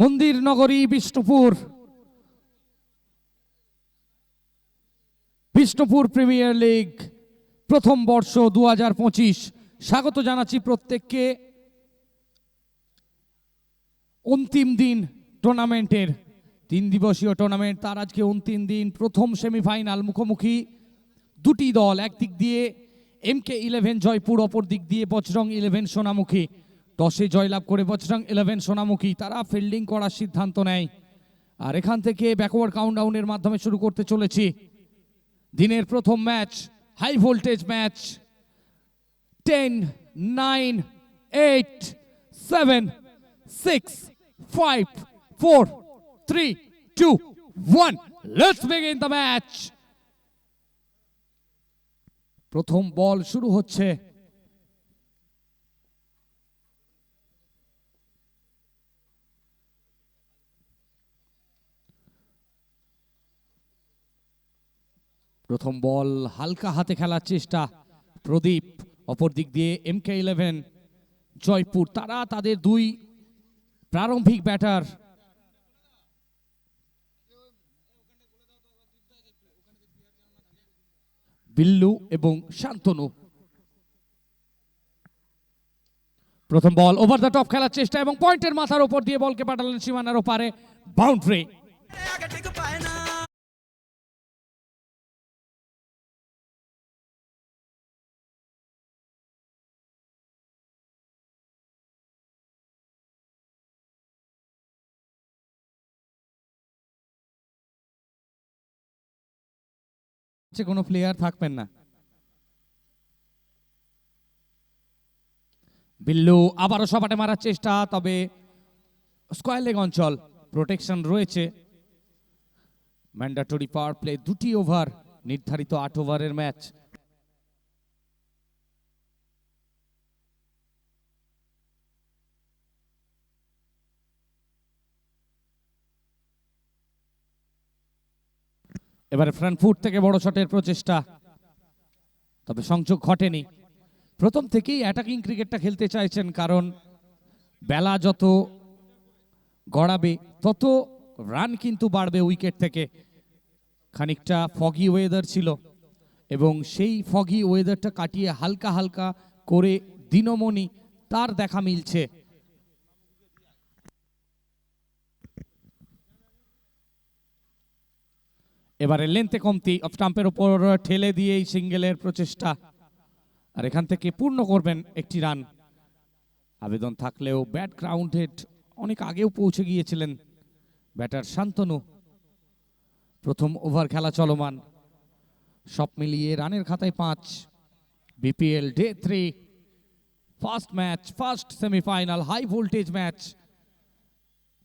মন্দির নগরী Bishnupur Bishnupur Premier league প্রথম বর্ষ 2025 স্বাগত জানাচ্ছি প্রত্যেককে। অন্তিম দিন টুর্নামেন্টের 3 দিবসীয় টুর্নামেন্ট, তার আজকে অন্তিম দিন। প্রথম সেমিফাইনাল, মুখোমুখি দুটি দল, একদিক দিয়ে MK11 জয়পুর, অপর দিক দিয়ে বজরং 11 সোনামুখী। টসে জয়লাভ করে বজরং 11 সোনামুখী তারা ফিল্ডিং করার সিদ্ধান্ত নেয়, আর এখান থেকে ব্যাকওয়ার্ড কাউন্টডাউনের মাধ্যমে শুরু করতে চলেছি দিনের প্রথম match, high voltage match. 10, 9, 8, 7, 6, 5, 4, 3, 2, 1. Let's begin the match. প্রথম বল শুরু হচ্ছে। প্রথম বল হালকা হাতে খেলার চেষ্টা প্রদীপ, অপর দিক দিয়ে MK11 জয়পুর, তারা তাদের দুই প্রারম্ভিক ব্যাটার বিল্লু এবং শান্তনু। প্রথম বল ওভার দ্য টপ খেলার চেষ্টা এবং পয়েন্টের মাথার উপর দিয়ে বলকে পাঠালেন সীমানার ওপারে, বাউন্ডারি। কোনো প্লেয়ার থাকবেন না। বিল্লু আবারও সপাটে মারার চেষ্টা, তবে স্কয়ার লেগ অঞ্চল, প্রোটেকশন রয়েছে। ম্যান্ডেটরি পাওয়ার প্লে, দুটি ওভার, নির্ধারিত 8 ওভারের ম্যাচ। এবারে ফ্রন্ট ফুট থেকে বড় শটের প্রচেষ্টা, তবে সংযোগ ঘটেনি। প্রথম থেকেই অ্যাটাকিং ক্রিকেটটা খেলতে চাইছেন, কারণ বেলা যত গড়াবে তত রান কিন্তু বাড়বে উইকেট থেকে। খানিকটা ফগি ওয়েদার ছিল এবং সেই ফগি ওয়েদারটা কাটিয়ে হালকা হালকা করে দিনমণি তার দেখা মিলছে। এবারে লেন্থে কমতি, অফ স্টাম্পের উপর ঠেলে দিয়েই সিঙ্গেলের প্রচেষ্টা, আর এখান থেকে পূর্ণ করবেন একটি রান। আবেদন থাকলেও ব্যাট গ্রাউন্ডেড অনেক আগেও পৌঁছে গিয়েছিলেন ব্যাটার শান্তনু। প্রথম ওভার খেলা চলমান, সব মিলিয়ে রানের খাতায় 5। BPL day 3 first match, first semifinal, high voltage match.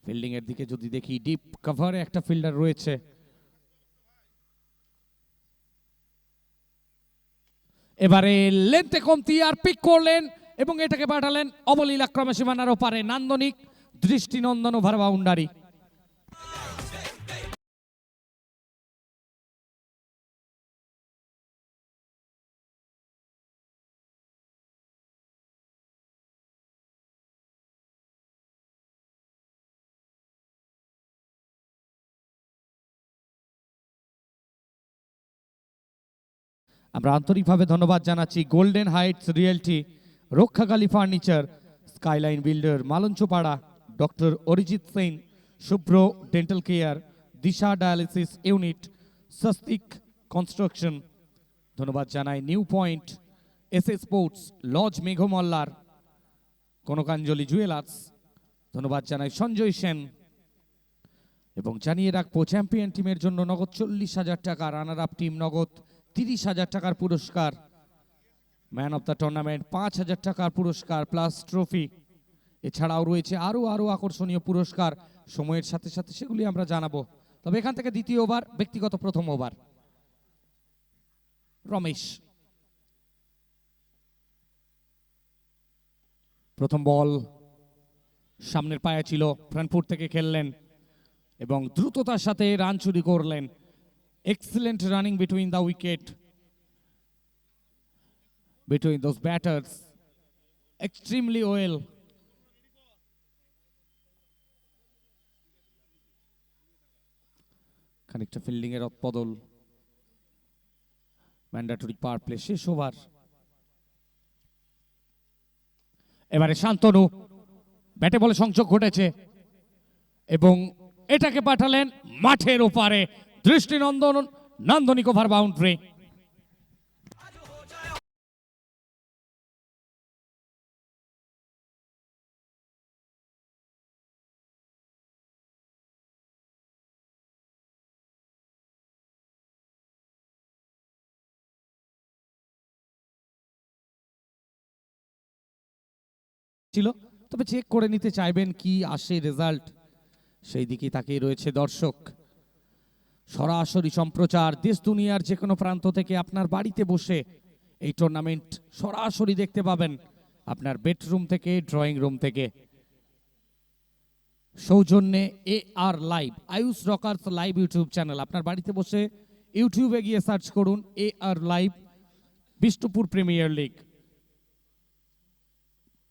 Fielding এর দিকে যদি দেখি, ডিপ কভারে একটা ফিল্ডার রয়েছে। এবারে লেন্থে কমতি আর পিক করলেন এবং এটাকে পাঠালেন অবলীলাক্রমে সীমানার ওপারে। নান্দনিক দৃষ্টিনন্দন ওভার বাউন্ডারি। আমরা আন্তরিকভাবে ধন্যবাদ জানাচ্ছি Golden Heights Realty, Rakshakali Furniture, Skyline Builder Malanchapara, doctor Arijit Sen, Shubhra Dental Care, Disha Dialysis Unit, Swastik Construction. ধন্যবাদ জানাই New Point, SS Sports, Lodge Meghmallar, Kanakanjali Jewellers. ধন্যবাদ জানাই সঞ্জয় সেন, এবং জানিয়ে রাখবো চ্যাম্পিয়ন টিমের জন্য নগদ 40,000 টাকা, রানার আপ টিম নগদ 30,000 টাকার পুরস্কার, ম্যান অফ দ্য টুর্নামেন্ট 5,000 টাকার পুরস্কার প্লাস ট্রফি। এছাড়াও রয়েছে আরো আকর্ষণীয় পুরস্কার, সময়ের সাথে সাথে সেগুলি আমরা জানাবো। তবে এখান থেকে দ্বিতীয় ওভার, ব্যক্তিগত প্রথম ওভার। রমেশ, প্রথম বল সামনের পায়ে ছিল, ফ্রন্ট ফুট থেকে খেললেন এবং দ্রুততার সাথে রান চুরি করলেন। Excellent running between the wicket, between those batters, extremely well. খানিকটা ফিল্ডিং এর অদল, ম্যান্ডেটরি পাওয়ার প্লে শেষ ওভার। এবারে শান্তনু ব্যাটে বলে সংযোগ ঘটেছে এবং এটাকে পাঠালেন মাঠের ওপারে, দৃষ্টিনন্দন নান্দনিক ওভার বাউন্ডারি। ছিল, তবে চেক করে নিতে চাইবেন কি আসে রেজাল্ট, সেই দিকে তাকিয়ে রয়েছে দর্শক। সরাসরি সম্প্রচার দেশ দুনিয়ার যে কোনো প্রান্ত থেকে আপনার বাড়িতে বসে এই টুর্নামেন্ট সরাসরি দেখতে পাবেন, আপনার বেডরুম থেকে, ড্রয়িং রুম থেকে। সৌজন্যে AR live, Ayush Rockerz live YouTube channel. আপনার বাড়িতে বসে ইউটিউবে গিয়ে সার্চ করুন AR live Bishnupur Premier league.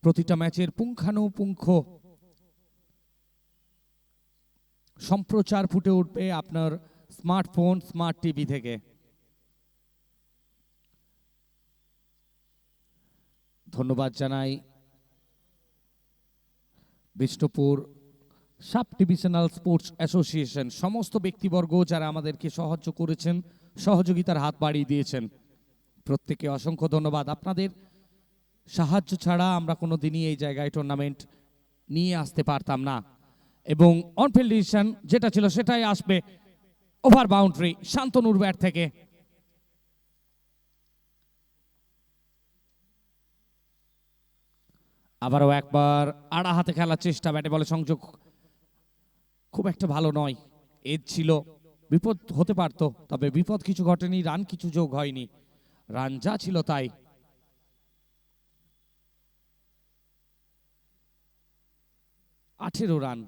প্রতিটা ম্যাচের পুঙ্খানুপুঙ্খ সম্প্রচার ফুটে উঠবে আপনার স্মার্টফোন, স্মার্ট টিভি থেকে। ধন্যবাদ জানাই Bishnupur sub divisional sports association, সমস্ত ব্যক্তিবর্গ যারা আমাদেরকে সাহায্য করেছেন, সহযোগিতার হাত বাড়িয়ে দিয়েছেন, প্রত্যেকে অসংখ্য ধন্যবাদ। আপনাদের সাহায্য ছাড়া আমরা কোনোদিনই এই জায়গায় টুর্নামেন্ট নিয়ে আসতে পারতাম না। এবং অনফিল্ড ডিসিশন যেটা ছিল সেটাই আসবে, ওভার বাউন্ডারি শান্তনুর ব্যাট থেকে। আবারও একবার আড়া হাতে খেলার চেষ্টা, ব্যাটে বলে সংযোগ খুব একটা ভালো নয়। এজ ছিল, বিপদ হতে পারত, তবে বিপদ কিছু ঘটেনি, রান কিছু যোগ হয়নি, রান যা ছিল তাই। আঠেরো রান।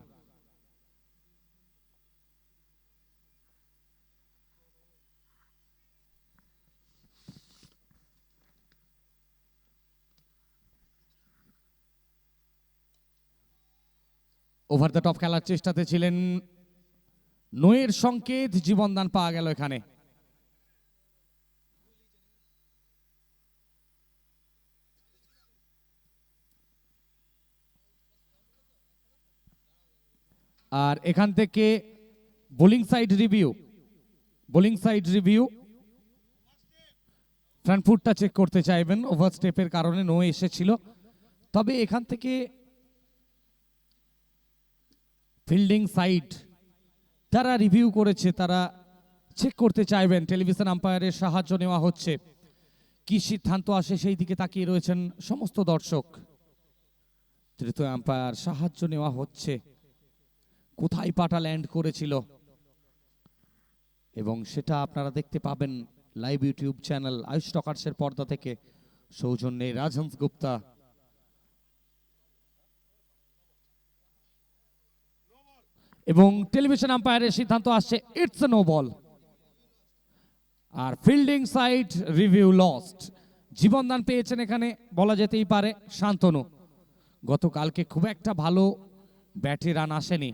ওভার দ্য টপ খেলার চেষ্টাতে ছিলেন, নোয়ের সংকেত, জীবনদান পাওয়া গেল এখানে। আর এখান থেকে bowling side review, bowling side review front ফুটটা চেক করতে চাইবেন, ওভার স্টেপের কারণে নো এসেছিল। তবে এখান থেকে ফিল্ডিং সাইড তারা রিভিউ করেছে, তারা চেক করতে চাইবেন, টেলিভিশন আম্পায়ারের সাহায্য নেওয়া হচ্ছে, কি সিদ্ধান্ত আসে সেই দিকে তাকিয়ে রয়েছেন সমস্ত দর্শক। তৃতীয় আম্পায়ার সাহায্য নেওয়া হচ্ছে, কোথায় পাটা ল্যান্ড করেছিল, এবং সেটা আপনারা দেখতে পাবেন লাইভ ইউটিউব চ্যানেল আয়ুষ টকার্সের পর্দা থেকে, সৌজন্যে রাজহংস গুপ্তা। এবং টেলিভিশন আম্পায়ারের সিদ্ধান্ত আসছে ইটস এ নো বল। আর ফিল্ডিং সাইড রিভিউ লস্ট, জীবনদান পেয়েছেন এখানে বলা যেতেই পারে শান্তনু। গতকালকে খুব একটা ভালো ব্যাটে রান আসেনি।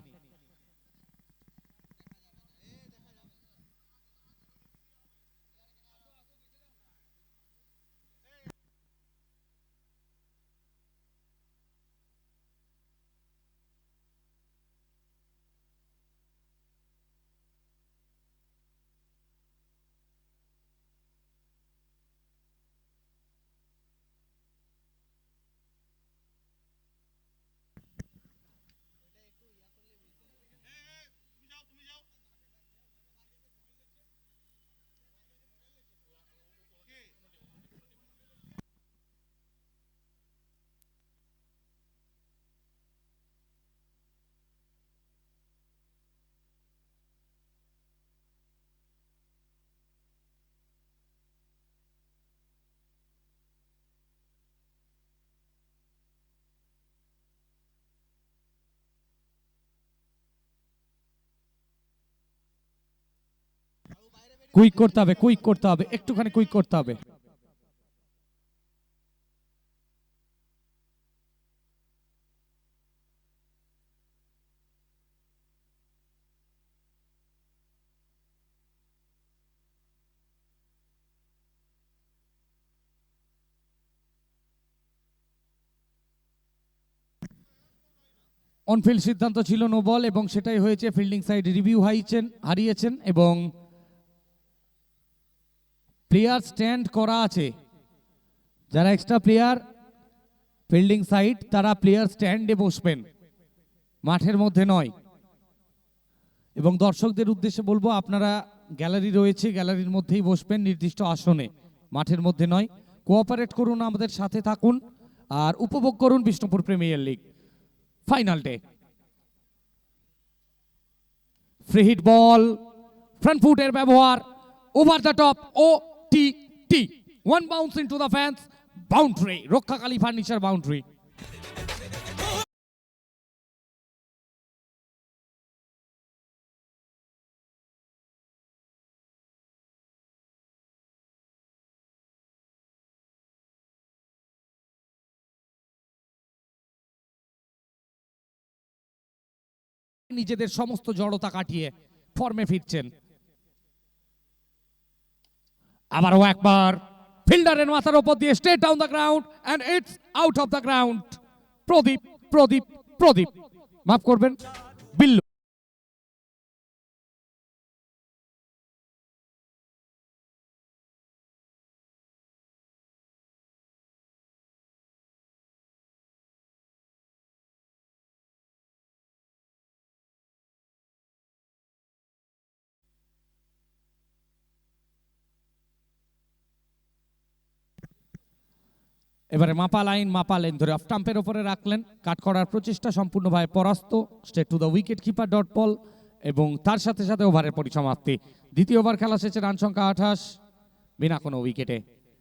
কুইক করতে হবে, কুইক করতে হবে, একটুখানি কুইক করতে হবে। অনফিল্ড সিদ্ধান্ত ছিল নো বল এবং সেটাই হয়েছে। ফিল্ডিং সাইড রিভিউ হারিয়েছেন এবং প্লেয়ার স্ট্যান্ড করা আছে। যারা এক্সট্রা প্লেয়ার ফিল্ডিং সাইড তারা প্লেয়ার স্ট্যান্ডে বসবেন, মাঠের মধ্যে নয়। এবং দর্শকদের উদ্দেশ্যে বলবো, আপনারা গ্যালারি রয়েছে, গ্যালারির মধ্যেই বসবেন নির্দিষ্ট আসনে, মাঠের মধ্যে নয়। কোঅপারেট করুন, আমাদের সাথে থাকুন আর উপভোগ করুন Bishnupur Premier League final day. Free hit ball, front ফুটের ব্যবহার, over the top, OTT, one bounce into the fans, boundary, Rakshakali Furniture boundary. নিজেদের সমস্ত জড়তা কাটিয়ে ফর্মে ফিরছেন। আবারও একবার ফিল্ডারের মাথার উপর দিয়ে straight down the ground and it's out of the ground. Pradip Pradip Pradip, মাফ করবেন, বিল্লু। এবারে মাপা লাইন ধরে অফ স্টাম্পের উপরে রাখলেন, কাট করার প্রচেষ্টা সম্পূর্ণভাবে পরাস্ত। Straight to the wicket keeper dot ball এবং তার সাথে সাথে ওভারের পরিসমাপ্তি। দ্বিতীয় ওভার খেলা শেষে রান সংখ্যা 28, বিনা কোনো উইকেটে।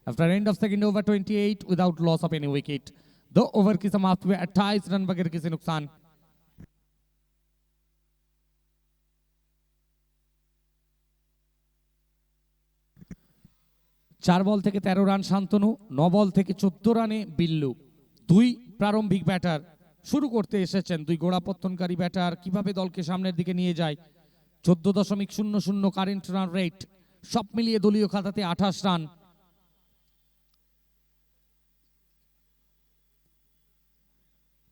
After end of second over 28 without loss of any wicket. 2 over की समाप्ति में 28 रन बगैर किसी नुकसान। चार बल থেকে 13 রান শান্তনু, 9 বল থেকে 14 রানে বিল্লু। দুই প্রারম্ভিক ব্যাটার শুরু করতে এসেছেন, দুই গোড়াপত্তনকারী ব্যাটার কিভাবে দলকে সামনের দিকে নিয়ে যায়। 14.00 কারেন্ট রান রেট, সব মিলিয়ে দলীয় খাতাতে 28 রান।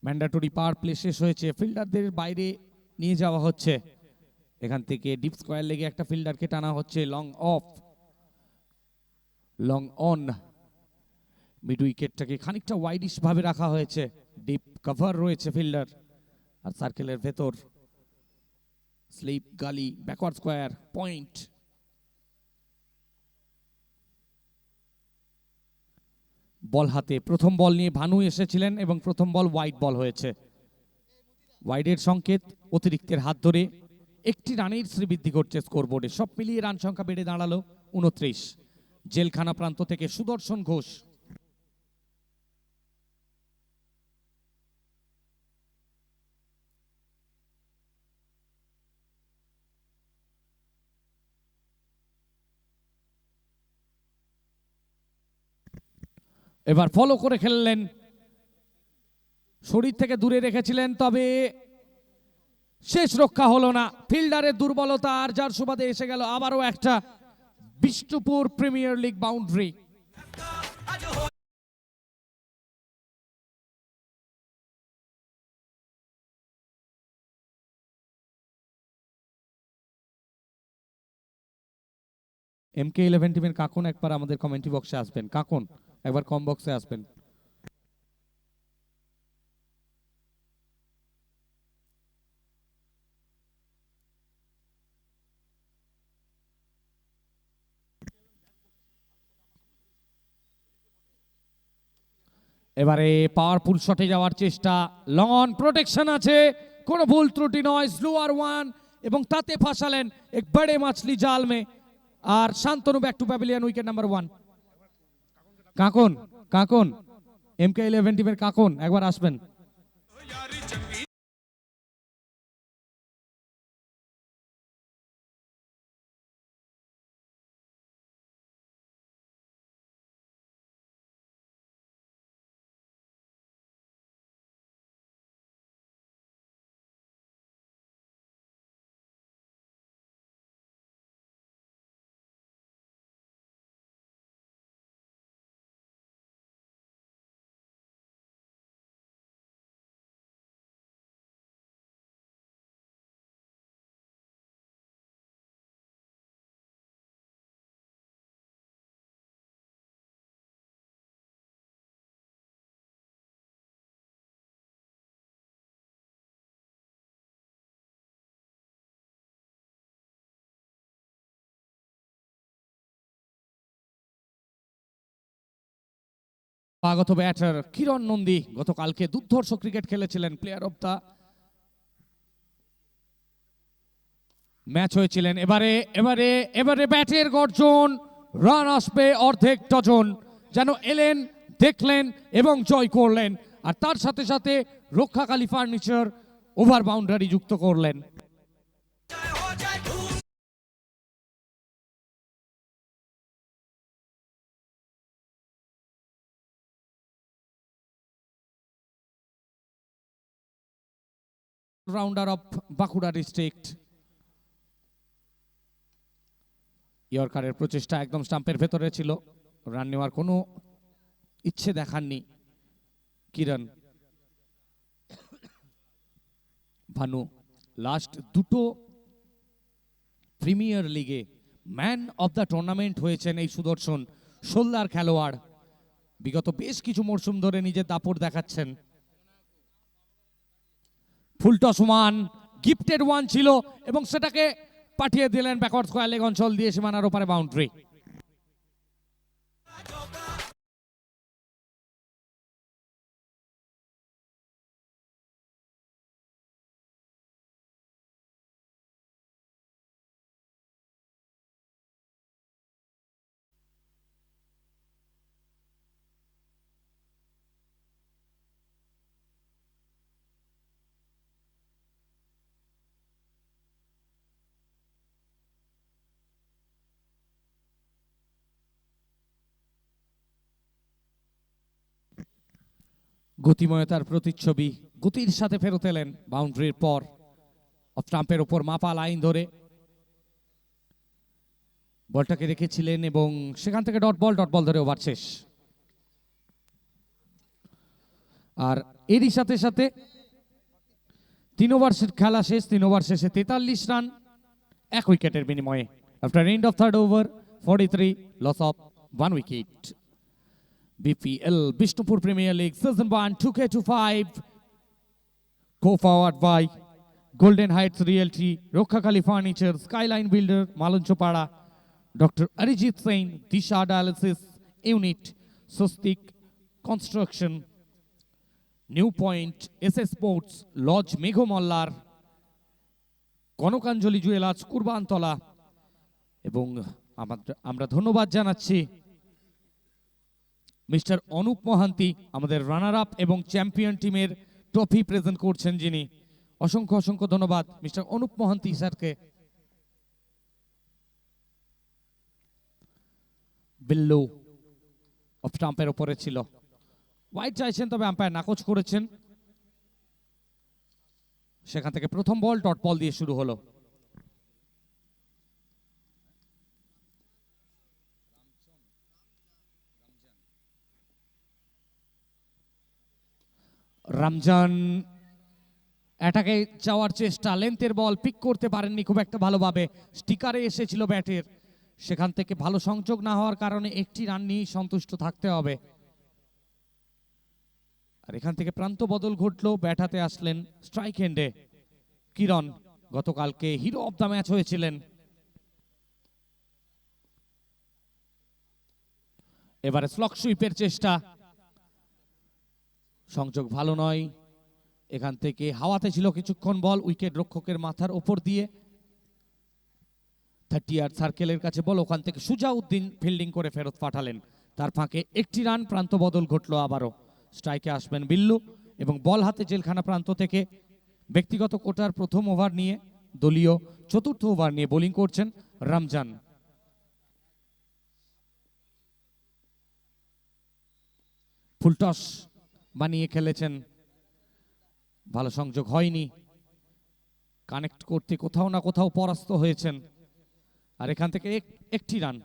ম্যান্ডেটরি পাওয়ার প্লে শেষ হয়েছে, ফিল্ডারদের বাইরে নিয়ে যাওয়া হচ্ছে। এখান থেকে ডিপ স্কোয়ার লেগে একটা ফিল্ডারকে টানা হচ্ছে, long off, long on. Mid উইকেটটাকে খানিকটা ওয়াইডিশ ভাবে রাখা হয়েছে, ডিপ কভার রয়েছে ফিল্ডার আর সার্কেলের ভেতর। স্লিপ, গালি, ব্যাকওয়ার্ড স্কোয়ার, পয়েন্ট। বল হাতে প্রথম বল নিয়ে ভানু এসেছিলেন এবং প্রথম বল ওয়াইড বল হয়েছে। ওয়াইডের সংকেত, অতিরিক্তের হাত ধরে একটি রানের শ্রীবৃদ্ধি করছে স্কোরবোর্ডে। সব মিলিয়ে রান সংখ্যা বেড়ে দাঁড়ালো 29। জেলখানা প্রান্ত থেকে সুদর্শন ঘোষ। এবার ফলো করে খেললেন, শরীর থেকে দূরে রেখেছিলেন, তবে শেষ রক্ষা হলো না। ফিল্ডারের দুর্বলতা আর যার সুবাদে এসে গেল আবারও একটা Bishnupur Premier league boundary. MK11 টিমের কাকুন একবার আমাদের কমেন্ট্রি বক্সে আসবেন, কাকুন একবার কম বক্সে আসবেন। এবারে পাওয়ারফুল শটে যাওয়ার চেষ্টা, লং অন, প্রোটেকশন আছে, কোনো ভুল ত্রুটি নয়, স্লোয়ার ওয়ান এবং তাতে ফাঁসালেন এক বড়ে মাছলি জাল মে। আর Shantanu back to pavilion, wicket number 1। Kakun, Kakun MK11 টিমের কাকুন একবার আসবেন। আগত ব্যাটার কিরণ নন্দী গতকালকে দুর্ধর্ষ ক্রিকেট খেলেছিলেন, প্লেয়ার অফ দ্য ম্যাচ হয়েছিলেন। এবারে এবারে এবারে ব্যাটের গর্জন, রান আসবে অর্ধেক ডজন, যেন এলেন, দেখলেন এবং জয় করলেন। আর তার সাথে সাথে রক্ষাকালী ফার্নিচার ওভার বাউন্ডারি যুক্ত করলেন। Rounder of Bankura district. ইয়র্কারের প্রচেষ্টা একদম স্টাম্পের ভেতরে ছিল, রান নেওয়ার কোনো ইচ্ছে দেখাননি কিরণ। ভানু লাস্ট দুটো প্রিমিয়ার লিগে ম্যান অফ দ্য টুর্নামেন্ট হয়েছেন এই সুদর্শন সোলদার খেলোয়াড়। বিগত বেশ কিছু মরশুম ধরে নিজের দাপট দেখাচ্ছেন। ফুলটস ওয়ান, গিফটেড ওয়ান ছিল এবং সেটাকে পাঠিয়ে দিলেন ব্যাকওয়ার্ড স্কয়ার লেগ অঞ্চল দিয়ে সীমানার ওপারে বাউন্ডারি। গতিময়তার প্রতিচ্ছবি, গতির সাথে ফেরত এলেন বাউন্ডারির পর। অফ স্টাম্পের ওপর মাপা লাইন ধরে বলটাকে রেখেছিলেন এবং সেখান থেকে ডট বল ধরে ওভার শেষ। আর এরই সাথে সাথে 3 ওভার খেলা শেষ, 3 ওভার শেষে 43 রান 1 উইকেটের বিনিময়ে। After end of third over 43, loss of 1 wicket. BPL Bishnupur Premier League Season 1 2K25 co-powered by Golden Heights Realty, Rokhakali Furniture, Skyline Builder, Malunchopada, Dr. Arijit Singh, Disha Dialysis Unit, Swastik Construction, New Point, SS Sports, Lodge Megho Mollar, Konokanjali Jewelers, Kurbantola এবং আমরা ধন্যবাদ জানাচ্ছি mister Anup Mohanty, আমাদের runner up এবং champion টিমের trophy present করছেন যিনি। অসংখ্য অসংখ্য ধন্যবাদ মিস্টার অনুপ মহান্তি স্যারকে। বিল্লু অফ স্টাম্পের ওপরে ছিল, ওয়াইড চাইছেন তবে আম্পায়ার নাকচ করেছেন। সেখান থেকে প্রথম বল ডট বল দিয়ে শুরু হলো। রমজান অ্যাটাকে যাওয়ার চেষ্টা, লেন্থের বল পিক করতে পারেননি খুব একটা ভালোভাবে, স্টিকারে এসেছিল ব্যাটের, সেখান থেকে ভালো সংযোগ না হওয়ার কারণে একটি রান নিয়েই সন্তুষ্ট থাকতে হবে। আর এখান থেকে প্রান্ত বদল ঘটলো, ব্যাট হাতে আসলেন স্ট্রাইক এন্ডে কিরণ, গতকালকে হিরো অফ দ্য ম্যাচ হয়েছিলেন। এবারে স্লক সুইপের চেষ্টা, সংযোগ ভালো নয়। এখান থেকে হাওয়াতে ছিল কিছুক্ষণ বল, উইকেট রক্ষকের মাথার ওপর দিয়ে 30 ইয়ার্ড সার্কেলের কাছে বল, ওখান থেকে সুজাউদ্দিন ফিল্ডিং করে ফেরত পাঠালেন। তার ফাঁকে একটি রান, প্রান্ত বদল ঘটলো আবারও। স্ট্রাইকে আসবেন বিল্লু এবং বল হাতে জেলখানা প্রান্ত থেকে ব্যক্তিগত কোটার প্রথম ওভার নিয়ে দলীয় চতুর্থ ওভার নিয়ে বোলিং করছেন রমজান। ফুলটস বানিয়ে খেলেছেন, ভালো সংযোগ হয়নি, কানেক্ট করতে কোথাও না কোথাও পরাস্ত হয়েছেন। আর এখান থেকে একটি রান।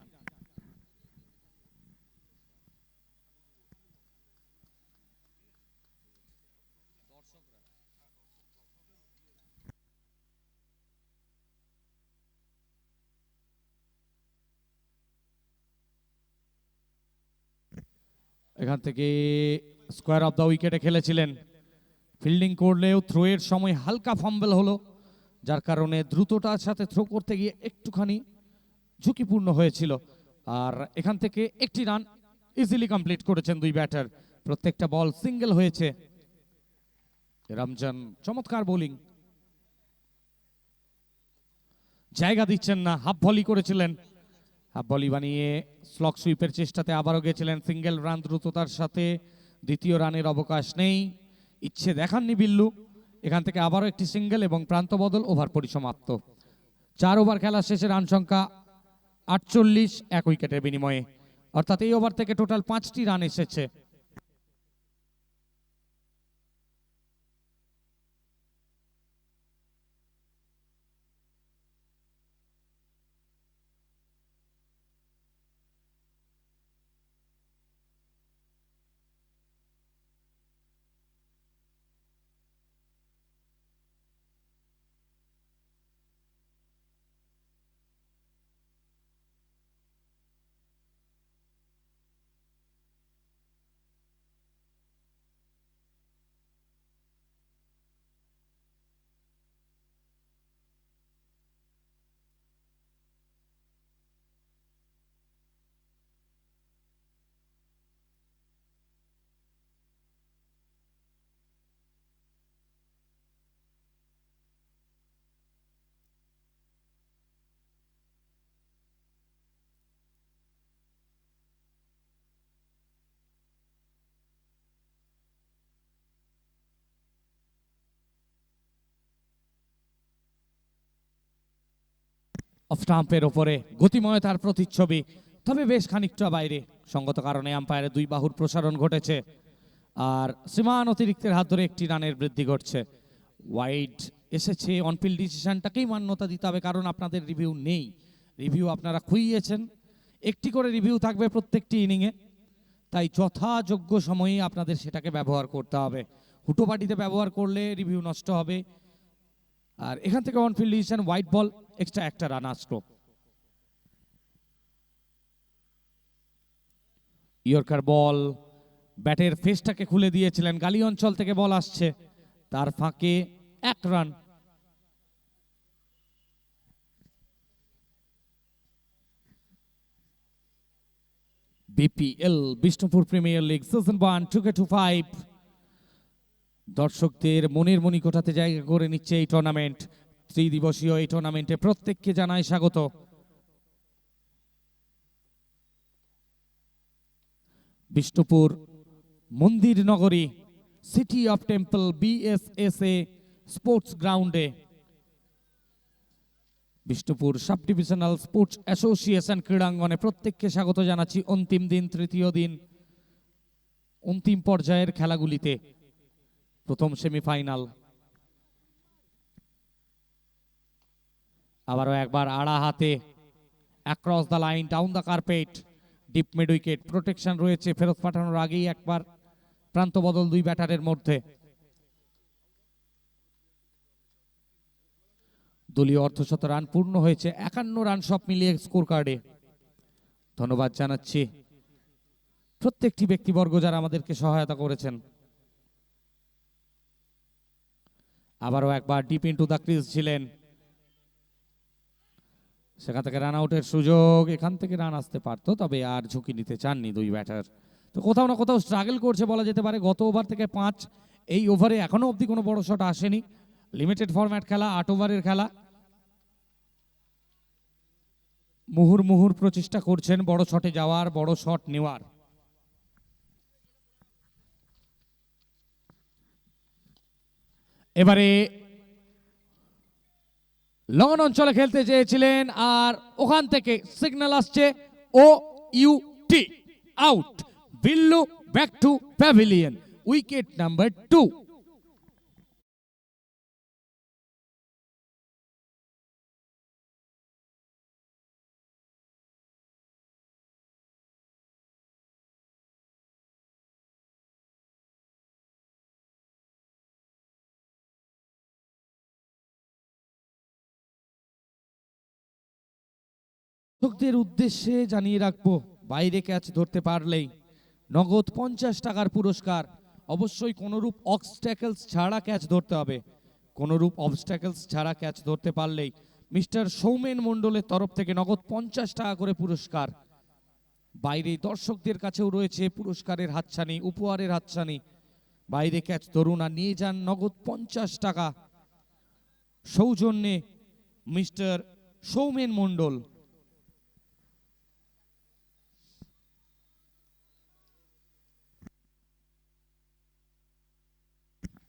এখান থেকে স্কোয়ার অফ দ্য উইকেটে খেলেছিলেন, ফিল্ডিং করলেও থ্রো এর সময় হালকা ফাম্বল হলো, যার কারণে দ্রুততার সাথে থ্রো করতে গিয়ে একটুখানি ঝুঁকিপূর্ণ হয়েছিল। আর এখান থেকে একটি রান ইজিলি কমপ্লিট করেছেন দুই ব্যাটার। প্রত্যেকটা বল সিঙ্গেল হয়েছে। রমজান চমৎকার বোলিং, জায়গা দিচ্ছেন না, হাফ ভলি করেছিলেন, হাফ ভলি বানিয়ে স্লগ সুইপের চেষ্টাতে আবারও গেছিলেন সিঙ্গেল রান দ্রুততার সাথে। দ্বিতীয় রানের অবকাশ নেই, ইচ্ছে দেখাননি বিল্লু। এখান থেকে আবারও একটি সিঙ্গেল এবং প্রান্ত বদল, ওভার পরিসমাপ্ত। 4 ওভার খেলা শেষে রান সংখ্যা 48, 1 উইকেটের বিনিময়ে, অর্থাৎ এই ওভার থেকে টোটাল 5টি রান এসেছে। অফ স্টাম্পের ওপরে গতিময়তার প্রতিচ্ছবি, তবে বেশ খানিকটা বাইরে। সঙ্গত কারণে আম্পায়ারের 2 বাহুর প্রসারণ ঘটেছে, আর সীমান অতিরিক্তের হাত ধরে 1টি রানের বৃদ্ধি ঘটছে। ওয়াইড এসেছে, অনফিল্ড ডিসিশনটাকেই মান্যতা দিতে হবে, কারণ আপনাদের রিভিউ নেই। রিভিউ আপনারা খুইয়েছেন, 1টি করে রিভিউ থাকবে প্রত্যেকটি ইনিংয়ে, তাই যথাযোগ্য সময়ে আপনাদের সেটাকে ব্যবহার করতে হবে। হুটোপাটিতে ব্যবহার করলে রিভিউ নষ্ট হবে। আর এখান থেকে on-field decision, white ball, extra 1টা run আসলো। ইয়র্কার বল, ব্যাটের ফেসটাকে খুলে দিয়েছিলেন, গালি অঞ্চল থেকে বল আসছে, তার ফাঁকে 1 run. BPL Bishnupur Premier league season 1 2K25 দর্শকদের মনের মণিকোঠাতে জায়গা করে নিচ্ছে এই টুর্নামেন্ট। ত্রিদিবসীয় এই টুর্নামেন্টে প্রত্যেককে জানাই স্বাগত। বিষ্ণুপুর মন্দির নগরী, city of temple BSSA sports গ্রাউন্ডে Bishnupur sub divisional sports association ক্রীড়াঙ্গনে প্রত্যেককে স্বাগত জানাচ্ছি অন্তিম দিন, তৃতীয় দিন, অন্তিম পর্যায়ের খেলাগুলিতে। প্রথম সেমিফাইনাল, আবারও একবার আড়া হাতে, across the line, down the carpet, deep mid wicket, protection রয়েছে। ফেরত পাঠানোর আগেই একবার প্রান্ত বদল 2 ব্যাটারের মধ্যে। দলীয় অর্ধশত রান পূর্ণ হয়েছে, 51 রান সব মিলিয়ে স্কোর কার্ডে। ধন্যবাদ জানাচ্ছি প্রত্যেকটি ব্যক্তিবর্গ যারা আমাদেরকে সহায়তা করেছেন। আবারও একবার ডিপ ইনটু দ্য ক্রিজ ছিলেন, সেখান থেকে রান আউটের সুযোগ, এখান থেকে রান আসতে পারতো, তবে আর ঝুঁকি নিতে চাননি 2 ব্যাটার। তো কোথাও না কোথাও স্ট্রাগল করছে বলা যেতে পারে। গত ওভার থেকে 5, এই ওভারে এখনো অবধি কোনো বড় শট আসেনি। লিমিটেড ফরম্যাট খেলা, 8 ওভারের খেলা। মুহুর্মুহুর প্রচেষ্টা করছেন বড় শটে যাওয়ার, বড় শট নেওয়ার। এবারে লং অঞ্চলে খেলতে চেয়েছিলেন, আর ওখান থেকে সিগন্যাল আসছে OUT, out. Billu back to pavilion, wicket number 2। দর্শকদের উদ্দেশ্যে জানিয়ে রাখবো, বাইরে ক্যাচ ধরতে পারলেই নগদ 50 টাকার পুরস্কার। অবশ্যই কোনরূপ অবস্ট্যাকলস ছাড়া ক্যাচ ধরতে হবে। কোনরূপ অবস্ট্যাকলস ছাড়া ক্যাচ ধরতে পারলেই মিস্টার সৌমেন মণ্ডলের তরফ থেকে নগদ 50 টাকা করে পুরস্কার। বাইরে দর্শকদের কাছেও রয়েছে পুরস্কারের হাতছানি, উপহারের হাতছানি। বাইরে ক্যাচ ধরুন আর নিয়ে যান নগদ 50 টাকা সৌজন্যে মিস্টার সৌমেন মণ্ডল।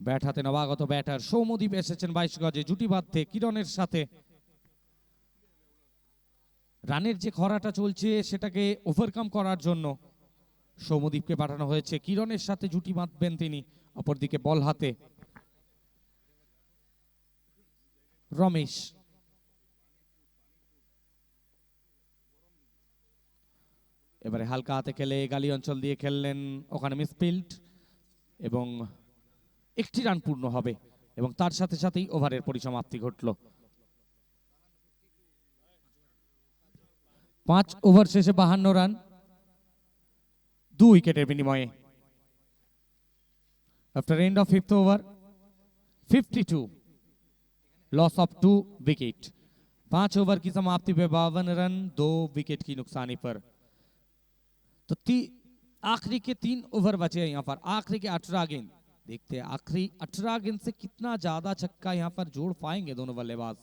ব্যাট হাতে নবাগত ব্যাটার সৌম্যদীপ এসেছেন 22 গজে জুটি বাঁধতে কিরণের সাথে। রানের যে খরাটা চলছে সেটাকে ওভারকাম করার জন্য সৌম্যদীপকে পাঠানো হয়েছে, কিরণের সাথে জুটি বাঁধবেন তিনি। অপরদিকে বল হাতে রমেশ। এবারে হালকা হাতে খেলে গালি অঞ্চল দিয়ে খেললেন, ওখানে মিসফিল্ড এবং একটি রান পূর্ণ হবে এবং তার সাথে সাথেই ওভারের পরিসমাপ্তি ঘটল। 5 ওভার শেষে 52 রান 2 উইকেটের বিনিময়ে। After end of 5th over 52 loss of 2 wicket. 5 over की समाप्ति पे 52 रन 2 विकेट की नुकसानी पर। तो आखिरी के 3 ओवर बचे हैं यहाँ पर, आखिरी के 18 गेंद। देखते हैं आखिरी 18 गेंद से कितना ज्यादा छक्का यहाँ पर जोड़ पाएंगे दोनों बल्लेबाज।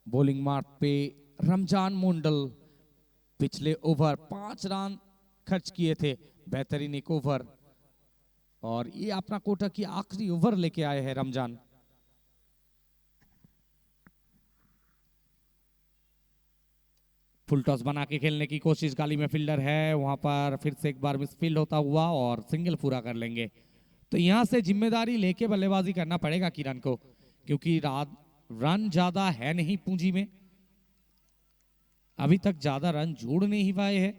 बॉलिंग मार्क पे रमजान मंडल पिछले ओवर 5 रन खर्च किए थे, बेहतरीन एक ओवर और ये अपना कोटा की आखिरी ओवर लेके आए हैं रमजान। फुल टॉस बना के खेलने की कोशिश, गाली में फील्डर है वहां पर, फिर से एक बार मिसफील्ड होता हुआ और सिंगल पूरा कर लेंगे। तो यहां से जिम्मेदारी लेके बल्लेबाजी करना पड़ेगा किरण को, क्योंकि रन ज्यादा है नहीं पूंजी में, अभी तक ज्यादा रन जोड़ नहीं पाए हैं।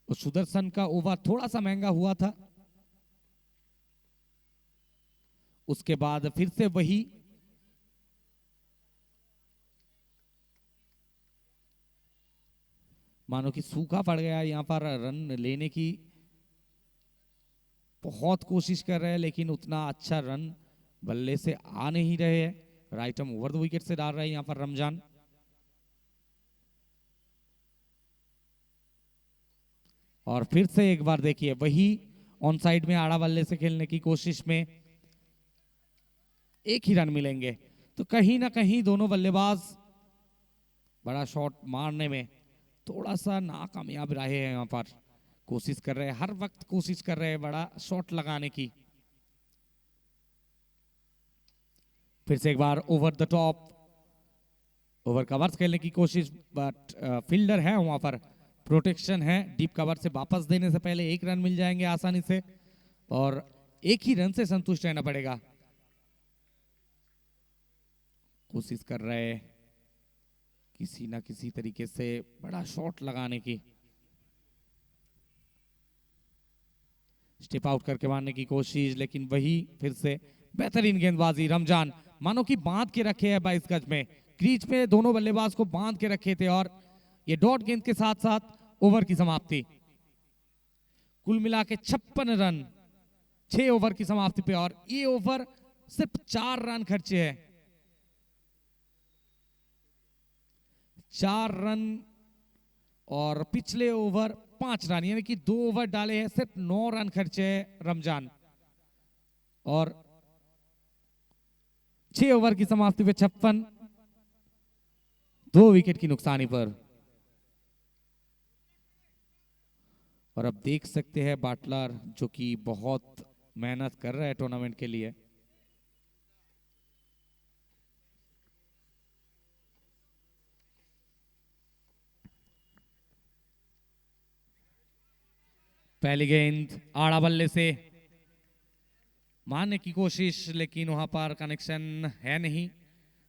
सुदर्शन का ओवर थोड़ा सा महंगा हुआ था, उसके बाद फिर से वही मानो कि सूखा पड़ गया यहाँ पर। रन लेने की बहुत कोशिश कर रहे हैं लेकिन उतना अच्छा रन बल्ले से आ नहीं रहे हैं। Right arm over the wicket से डाल रहे हैं यहाँ पर रमजान। और फिर से एक बार देखिए वही ऑन साइड में आड़ा बल्ले से खेलने की कोशिश में एक ही रन मिलेंगे। तो कहीं ना कहीं दोनों बल्लेबाज बड़ा शॉट मारने में थोड़ा सा नाकामयाब रहे हैं। यहाँ पर कोशिश कर रहे हैं, हर वक्त कोशिश कर रहे हैं बड़ा शॉट लगाने की। फिर से एक बार over the top, over covers खेलने की कोशिश, बट फील्डर है वहां पर, प्रोटेक्शन है। डीप कवर से वापस देने से पहले एक रन मिल जाएंगे आसानी से और एक ही रन से संतुष्ट रहना पड़ेगा। कोशिश कर रहे हैं किसी ना किसी तरीके से बड़ा शॉट लगाने की, स्टेप आउट करके मारने की कोशिश, लेकिन वही फिर से बेहतरीन गेंदबाजी रमजान, मानो कि बांध के रखे हैं 22 गज में, क्रीज पे दोनों बल्लेबाज को बांध के रखे थे और ये डॉट गेंद के साथ साथ ओवर की समाप्ति। कुल मिला के 56 रन 6 ओवर की समाप्ति पे और ये ओवर सिर्फ 4 रन खर्चे हैं। 4 रन और पिछले ओवर 5 रन, यानी कि 2 ओवर डाले हैं, सिर्फ 9 रन खर्चे हैं रमजान और 6 ओवर की समाप्ति पे 56, 2 विकेट की नुकसानी पर। और अब देख सकते हैं बाटलर जो कि बहुत मेहनत कर रहा है टूर्नामेंट के लिए। पहली गेंद आड़ा बल्ले से मारने की कोशिश, लेकिन वहां पर कनेक्शन है नहीं,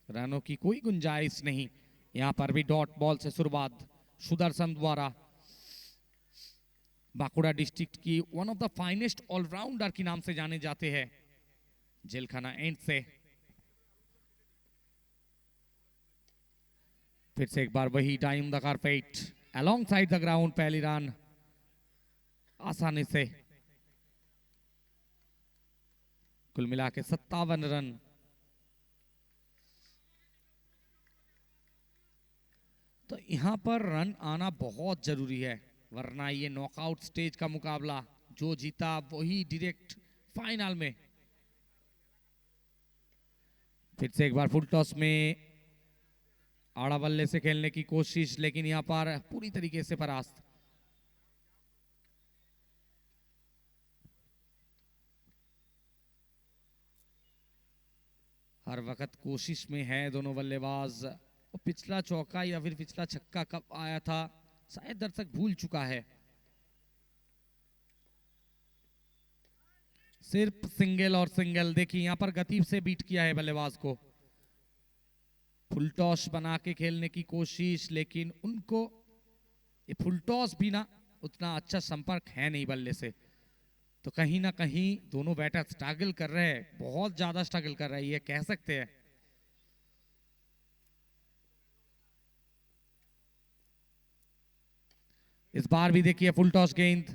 रनों की कोई गुंजाइश नहीं। यहां पर भी डॉट बॉल से शुरुआत सुदर्शन द्वारा। बांकुड़ा डिस्ट्रिक्ट की one of the finest allrounder के नाम से जाने जाते हैं, जेलखाना एंड से। फिर से एक बार वही time the carpet along side the ground, पहली रन आसानी से। कुल मिला के 57 रन। तो यहां पर रन आना बहुत जरूरी है, वरना ये नॉकआउट स्टेज का मुकाबला जो जीता वही डायरेक्ट फाइनल में। फिर से एक बार फुल टॉस में आड़ा बल्ले से खेलने की कोशिश, लेकिन यहां पर पूरी तरीके से परास्त। हर वक्त कोशिश में है दोनों बल्लेबाज। और पिछला चौका या फिर पिछला छक्का कब आया था शायद दर्शक भूल चुका है। सिर्फ सिंगल और सिंगल। देखिए यहां पर गति से बीट किया है बल्लेबाज को। फुल टॉस बना के खेलने की कोशिश, लेकिन उनको ये फुल टॉस भी ना उतना अच्छा संपर्क है नहीं बल्ले से। तो कहीं ना कहीं दोनों बैटर स्ट्रगल कर रहे हैं, बहुत ज्यादा स्ट्रगल कर रहे हैं ये कह सकते हैं। इस बार भी देखिए फुल टॉस गेंद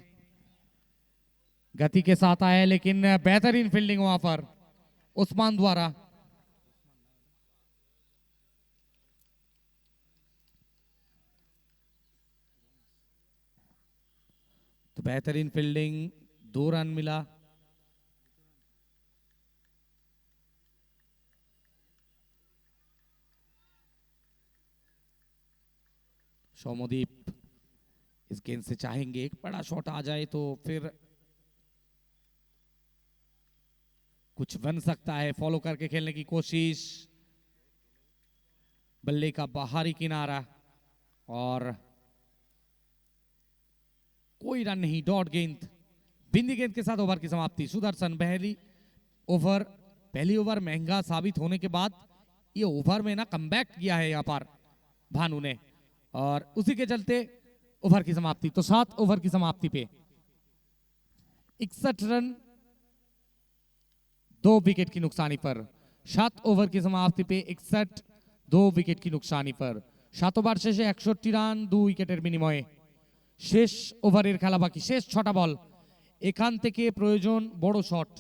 गति के साथ आया है, लेकिन बेहतरीन फील्डिंग वहां पर उस्मान द्वारा। तो बेहतरीन फील्डिंग, 2 रन मिला। सौम्यदीप इस गेंद से चाहेंगे एक बड़ा शॉट आ जाए तो फिर कुछ बन सकता है। फॉलो करके खेलने की कोशिश, बल्ले का बाहरी किनारा और कोई रन नहीं। डॉट गेंद, बिंदी गेंद के साथ ओवर की समाप्ति। सुदर्शन पहली ओवर महंगा साबित होने के बाद ये ओवर में ना कमबैक किया है यहां पर भानु ने, और उसी के चलते ओवर की समाप्ति। तो 7 ओवर की समाप्ति पे 61 रन 2 विकेट की नुकसानी पर। 7 ओवर की समाप्ति पे 61 2 विकेट की नुकसानी पर। 7 ओवर शेषे 61 রান 2 উইকেটের বিনিময়ে। শেষ ওভারের খেলা বাকি, শেষ 6টা বল। এখান থেকে প্রয়োজন বড় শট।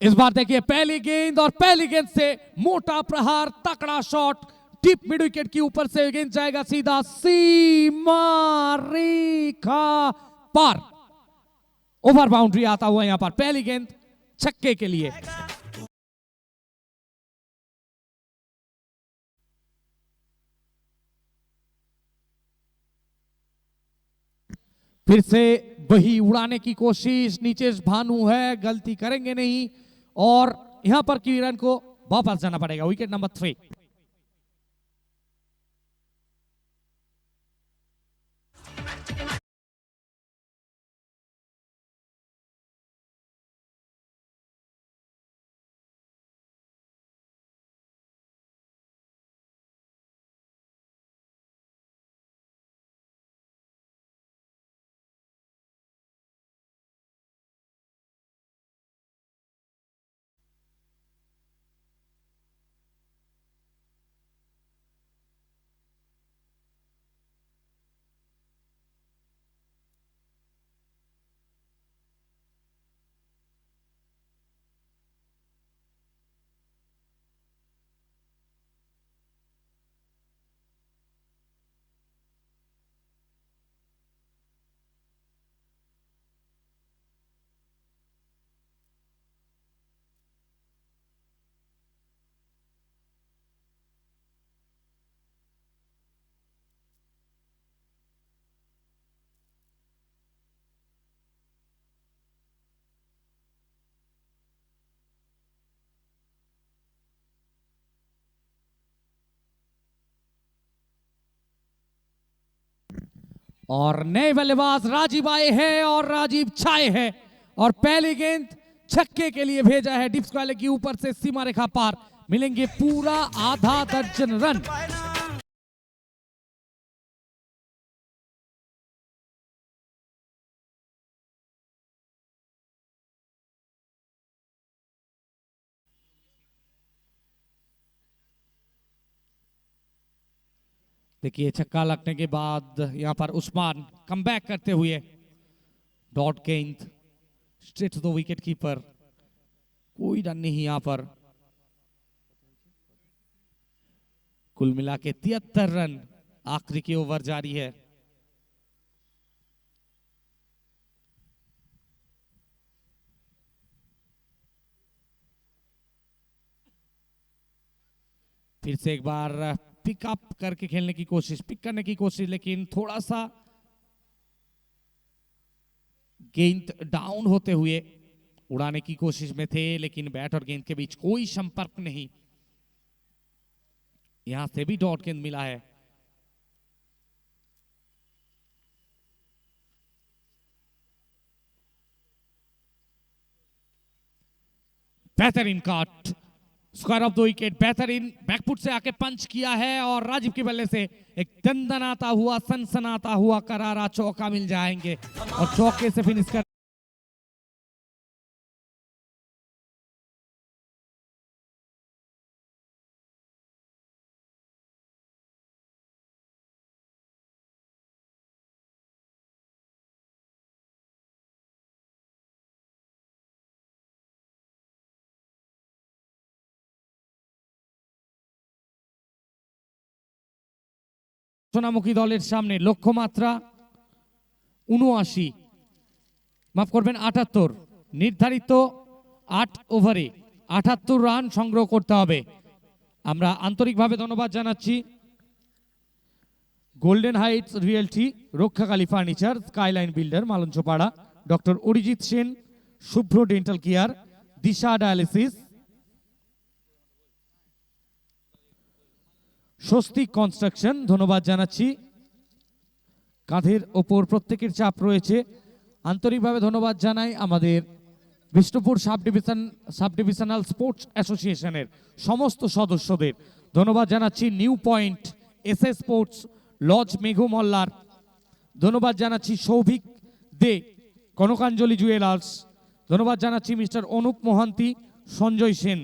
इस बार देखिए पहली गेंद, और पहली गेंद से मोटा प्रहार, तकड़ा शॉट, डीप मिड विकेट के ऊपर से गेंद जाएगा सीधा सीमा रेखा पार। ओवर बाउंड्री आता हुआ यहां पर पहली गेंद छक्के के लिए। फिर से वही उड़ाने की कोशिश, नीचे भानु है, गलती करेंगे नहीं, और यहां पर किरण को वापस जाना पड़ेगा। Wicket number 3। और नए बल्लेबाज राजीव आए हैं और राजीव छाए हैं और पहली गेंद छक्के के लिए भेजा है डिप्स वाले की ऊपर से सीमा रेखा पार। मिलेंगे पूरा आधा दर्जन रन। देखिए छक्का लगने के बाद यहां पर उस्मान कमबैक करते हुए डॉट गेंद straight to the wicket keeper. कोई रन नहीं यहां पर। कुल मिला के 73 रन आखिरी की ओवर जारी है। फिर से एक बार पिकअप करके खेलने की कोशिश, पिक करने की कोशिश, लेकिन थोड़ा सा गेंद डाउन होते हुए उड़ाने की कोशिश में थे, लेकिन बैट और गेंद के बीच कोई संपर्क नहीं। यहां से भी डॉट गेंद मिला है। बेहतरीन काट, स्क्वायर ऑफ द विकेट, बेहतरीन बैकफुट से आके पंच किया है और राजीव के बल्ले से एक दंदनाता हुआ, सनसनाता हुआ करारा चौका मिल जाएंगे और चौके से फिनिश कर সোনামুখী দলের সামনে লক্ষ্যমাত্রা ৭৯, মাফ করবেন ৭৮, নির্ধারিত ৮ ওভারে ৭৮ রান সংগ্রহ করতে হবে। আমরা আন্তরিকভাবে ধন্যবাদ জানাচ্ছি Golden Heights Realty, Rakshakali Furniture, Skyline Builder Malanchapara, doctor Arijit Sen, Shubhra Dental Care, Disha Dialysis, Swastik Construction ধন্যবাদ জানাচ্ছি। কাঁধের ওপর প্রত্যেকের চাপ রয়েছে। আন্তরিকভাবে ধন্যবাদ জানাই আমাদের বিষ্ণুপুর সাব ডিভিশনাল স্পোর্টস অ্যাসোসিয়েশনের সমস্ত সদস্যদের। ধন্যবাদ জানাচ্ছি New Point SS Sports Lodge Meghmallar. ধন্যবাদ জানাচ্ছি সৌভিক দে, কনকাঞ্জলি জুয়েলার্স। ধন্যবাদ জানাচ্ছি mister Anup Mohanty, Sanjay Sen.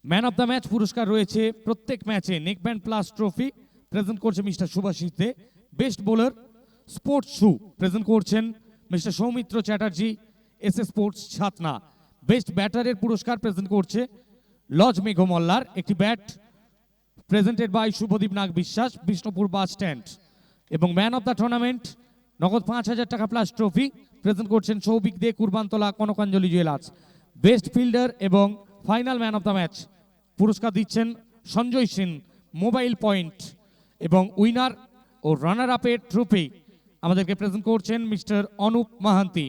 Man of the match পুরস্কার রয়েছে প্রত্যেক ম্যাচে। নেকব্যান্ড প্লাস ট্রফি প্রেজেন্ট করছে mister Subhasis De. Best bowler sports shoe present করছেন mister Soumitra Chatterjee, SS Sports Chhatna. Best ব্যাটারের পুরস্কার প্রেজেন্ট করছে লজ মেঘো মল্লার। একটি bat presented by Shubhadip Nag Biswas, Bishnupur bus stand. এবং ম্যান অফ দ্য টুর্নামেন্ট নগদ ৫,০০০ টাকা প্লাস ট্রফি প্রেজেন্ট করছেন সৌভিক দে, Kurbantala, Kanakanjali jewellers. Best fielder এবং final man of the match পুরস্কার দিচ্ছেন সঞ্জয় সেন, মোবাইল পয়েন্ট। এবং উইনার ও রানার আপের ট্রফি আমাদেরকে প্রেজেন্ট করছেন মিস্টার অনুপ মাহান্তি।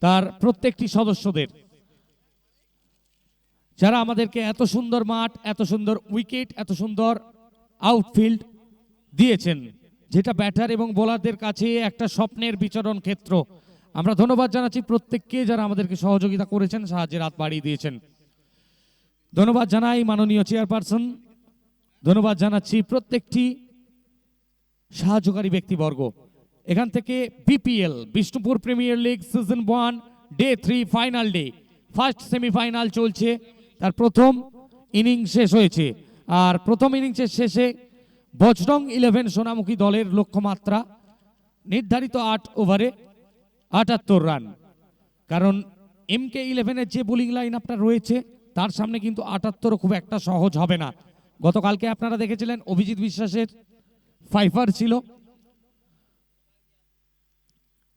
তার প্রত্যেকটি সদস্যদের, যারা আমাদেরকে এত সুন্দর মাঠ, এত সুন্দর উইকেট, এত সুন্দর আউটফিল্ড দিয়েছেন, যেটা ব্যাটার এবং বোলারদের কাছে একটা স্বপ্নের বিচরণ ক্ষেত্র। আমরা ধন্যবাদ জানাচ্ছি প্রত্যেককে যারা আমাদেরকে সহযোগিতা করেছেন, সাহায্যের হাত বাড়িয়ে দিয়েছেন। ধন্যবাদ জানাই মাননীয় চেয়ারপারসন, ধন্যবাদ জানাচ্ছি প্রত্যেকটি সাহায্যকারী ব্যক্তিবর্গ। এখান থেকে BPL Bishnupur Premier league season 1 day 3 final day first semifinal চলছে, তার প্রথম ইনিংস শেষ হয়েছে। আর প্রথম ইনিংসের শেষে বজরং 11 সোনামুখী দলের লক্ষ্যমাত্রা নির্ধারিত 8 ওভারে 78 রান। কারণ MK 11-এর যে বোলিং লাইন আপনার রয়েছে তার সামনে কিন্তু 78 খুব একটা সহজ হবে না। গতকালকে আপনারা দেখেছিলেন অভিজিৎ বিশ্বাসের ফাইফার ছিল,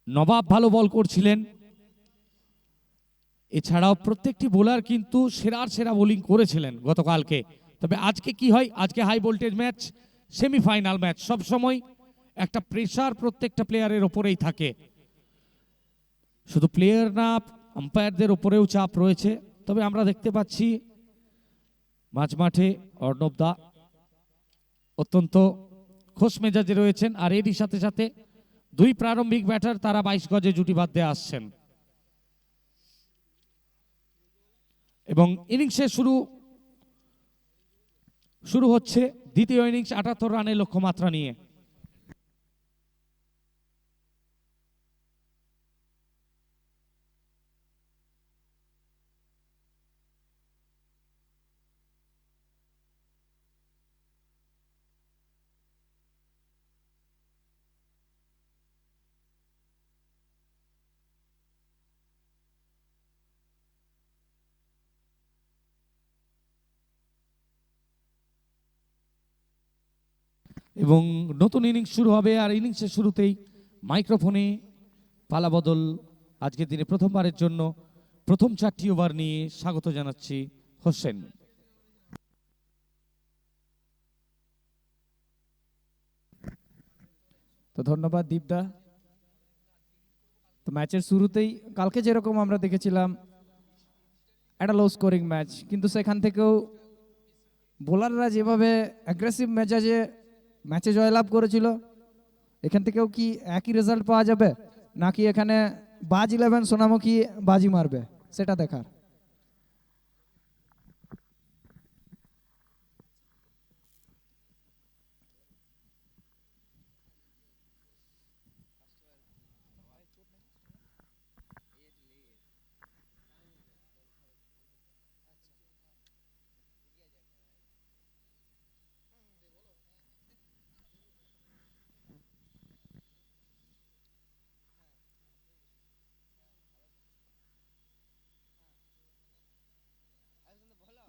নবাব ভালো বল করছিলেন, এছাড়াও প্রত্যেকটি বোলার কিন্তু সেরার সেরা বোলিং করেছিলেন গতকালকে। তবে আজকে কি হয়, আজকে high voltage match, semifinal match, সব সময় একটা প্রেসার প্রত্যেকটা প্লেয়ারের ওপরেই থাকে। শুধু প্লেয়ার না, আম্পায়ারদের ওপরেও চাপ রয়েছে। তবে আমরা দেখতে পাচ্ছি মাঝমাঠে অর্ণব দা অত্যন্ত খোশ মেজাজে রয়েছেন, আর এরই সাথে সাথে দুই প্রারম্ভিক ব্যাটার তারা 22 গজে জুটি বাঁধতে আসছেন। এবং ইনিংসের শুরু হচ্ছে দ্বিতীয় ইনিংস 78 রানের লক্ষ্যমাত্রা নিয়ে। এবং নতুন ইনিংস শুরু হবে, আর ইনিংসের শুরুতেই মাইক্রোফোনে পালাবদল আজকের দিনে প্রথমবারের জন্য প্রথম 4টি ওভার নিয়ে স্বাগত জানাচ্ছি হোসেন। তো ধন্যবাদ দীপদা। তো ম্যাচের শুরুতেই কালকে যেরকম আমরা দেখেছিলাম একটা লো স্কোরিং ম্যাচ, কিন্তু সেখান থেকেও বোলাররা যেভাবে অ্যাগ্রেসিভ মেজাজে ম্যাচে জয়লাভ করেছিল, এখান থেকেও কি একই রেজাল্ট পাওয়া যাবে, নাকি এখানে বাজ 11 সোনামুখী বাজি মারবে, সেটা দেখার।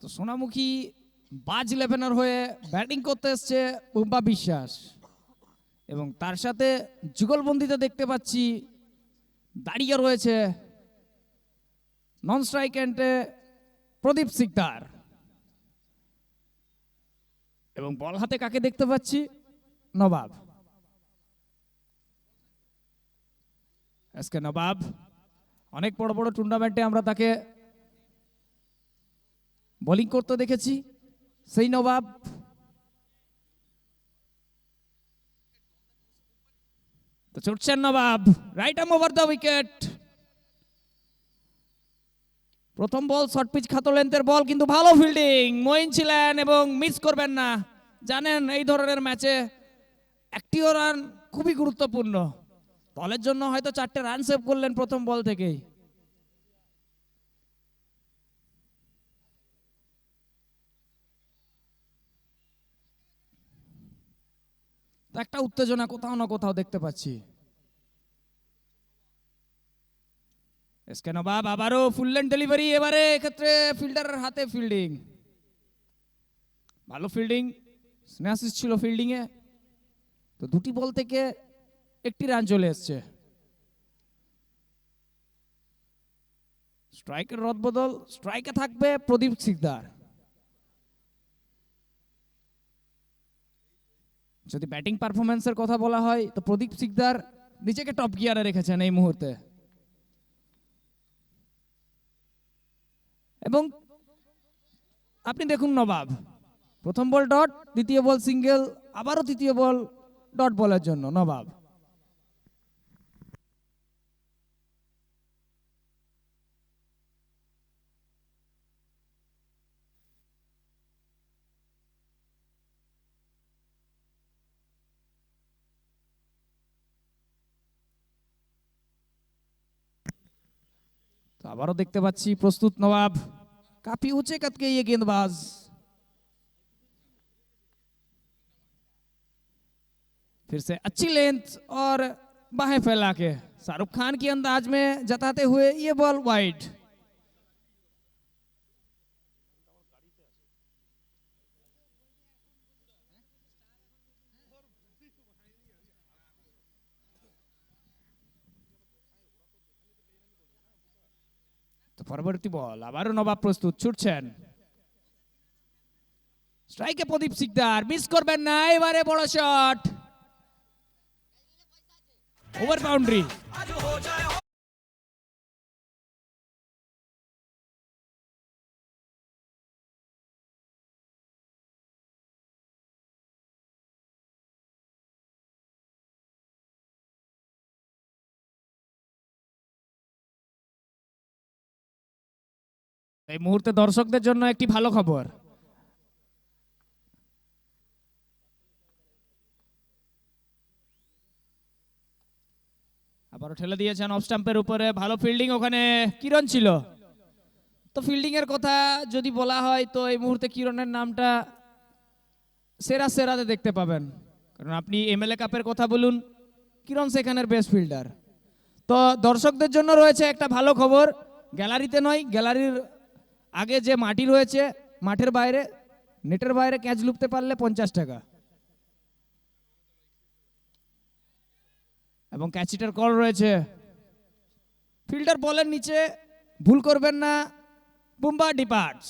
তো সোনামুখী বাজ 11-এর হয়ে ব্যাটিং করতে এসছে বুম্বা বিশ্বাস, এবং তার সাথে যুগলবন্দিতে দেখতে পাচ্ছি দাঁড়িয়ে রয়েছে নন স্ট্রাইক এন্ডে প্রদীপ সিকদার। এবং বল হাতে কাকে দেখতে পাচ্ছি? নবাব। এসকে নবাব অনেক বড় বড় টুর্নামেন্টে আমরা তাকে বোলিং করতে দেখেছি, সেই নবাব তো ছুটছেন Nawab, right arm over the wicket. প্রথম বল শর্ট পিচ খাতো লেন্থের বল, কিন্তু ভালো ফিল্ডিং, মঈন ছিলেন এবং মিস করবেন না। জানেন এই ধরনের ম্যাচে একটিও রান খুবই গুরুত্বপূর্ণ, দলের জন্য হয়তো 4টে রান সেভ করলেন প্রথম বল থেকেই। একটা উত্তেজনা কোথাও না কোথাও দেখতে পাচ্ছি। এসকে নবাব আবারও ফুল লেন্থ ডেলিভারি, এবারে এক্ষেত্রে ফিল্ডারের হাতে ফিল্ডিং, ভালো ফিল্ডিং, স্ম্যাশ ছিল ফিল্ডিং এ। তো দুটি বল থেকে একটি রান চলে এসছে। স্ট্রাইকের রদবদল, স্ট্রাইকে থাকবে প্রদীপ সিকদার। যদি ব্যাটিং পারফরম্যান্সের কথা বলা হয় তো প্রদীপ সিকদার নিজেকে টপ গিয়ারে রেখেছেন এই মুহূর্তে। এবং আপনি দেখুন নবাব প্রথম বল ডট, দ্বিতীয় বল সিঙ্গেল, আবারও তৃতীয় বল ডট বলের জন্য নবাব। तो আবারও দেখতে পাচ্ছি প্রস্তুত নবাব, काफी ऊंचे कद के ये गेंदबाज। फिर से अच्छी लेंथ और बाहें फैला के शाहरुख खान की अंदाज में जताते हुए ये बॉल वाइड। তো পরবর্তী বল আবারও নবাব প্রস্তুত, ছুটছেন স্ট্রাইকে প্রদীপ সিকদার, মিস করবেন না, এবারে বড় শট, ওভার বাউন্ডারি। এই মুহূর্তে দর্শকদের জন্য একটি ভালো খবর, আবারও ঠেলে দিয়েছেন অফ স্টাম্পের উপরে, ভালো ফিল্ডিং ওখানে কিরণ ছিল। তো ফিল্ডিং এর কথা যদি বলা হয় তো এই মুহূর্তে কিরণের নামটা সেরা সেরাতে দেখতে পাবেন, কারণ আপনি এমএলএ কাপের কথা বলুন, কিরণ সেখানের বেস্ট ফিল্ডার। তো দর্শকদের জন্য রয়েছে একটা ভালো খবর, গ্যালারিতে নয়, গ্যালারির আগে যে মাটি রয়েছে মাঠের বাইরে, নেটের বাইরে ক্যাচ লুপতে পারলে 50 টাকা, এবং ক্যাচিটার কল রয়েছে। ফিল্ডার বলের নিচে ভুল করবেন না, বুম্বা ডিপার্টস।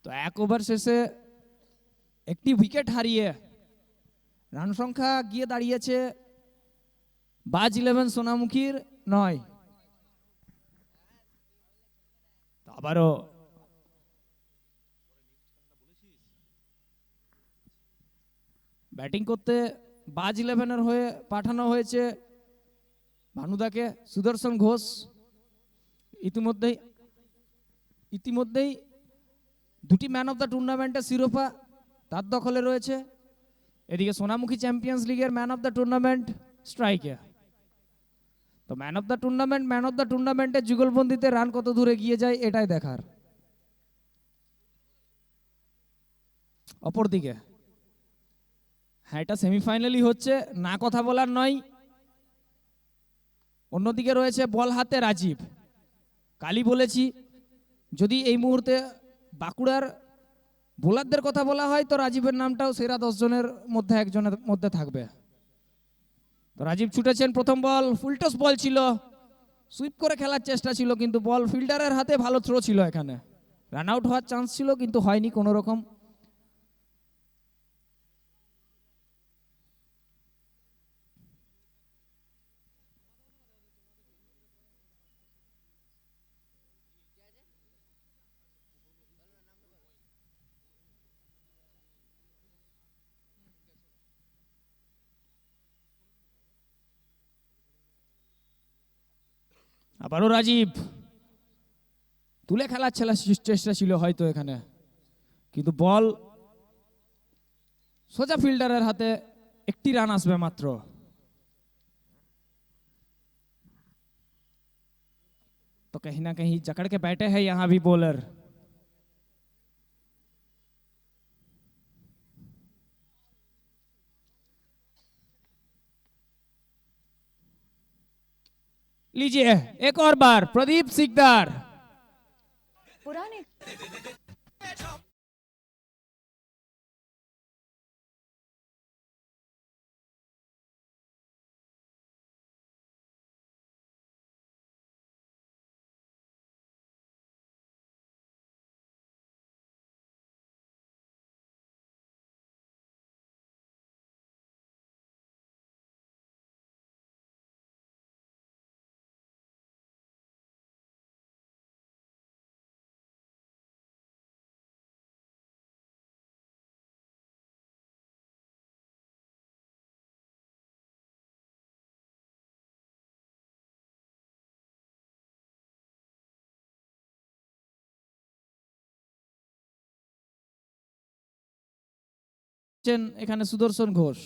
তো এক ওভার শেষে একটি উইকেট হারিয়ে রান সংখ্যা গিয়ে দাঁড়িয়েছে বাজ 11 সোনামুখীর 9। আবারও ব্যাটিং করতে বাজ 11 হয়ে পাঠানো হয়েছে ভানুদাকে, সুদর্শন ঘোষ ইতিমধ্যেই দুটি ম্যান অফ দ্য টুর্নামেন্টের শিরোপা তার দখলে রয়েছে। এদিকে সোনামুখী চ্যাম্পিয়ন্স লিগের ম্যান অফ দ্য টুর্নামেন্ট স্ট্রাইকে। তো ম্যান অফ দ্য টুর্নামেন্টের যুগলবন্দিতে রান কত দূরে গিয়ে যায় এটাই দেখার। অপরদিকে হ্যাঁ, এটা সেমিফাইনালই হচ্ছে, না কথা বলার নয়। অন্যদিকে রয়েছে বল হাতে রাজীব। কালই বলেছি যদি এই মুহূর্তে বাঁকুড়ার বোলারদের কথা বলা হয় তো রাজীবের নামটাও সেরা 10 জনের মধ্যে একজনের মধ্যে থাকবে। তো রাজীব ছুটেছেন, প্রথম বল ফুলটস বল ছিল, সুইপ করে খেলার চেষ্টা ছিল, কিন্তু বল ফিল্ডারের হাতে ভালো থ্রো ছিল, এখানে রান আউট হওয়ার চান্স ছিল কিন্তু হয়নি কোনো রকম। আবারও রাজীব তুলে খেলার চেষ্টা ছিল হয়তো এখানে, কিন্তু বল সোজা ফিল্ডারের হাতে, একটি রান আসবে মাত্র। तो कहीं ना कहीं जकड़ के बैठे हैं यहां भी बॉलर। लीजिए एक और बार प्रदीप सिकदार। पुराने এখানে সুদর্শন ঘোষ।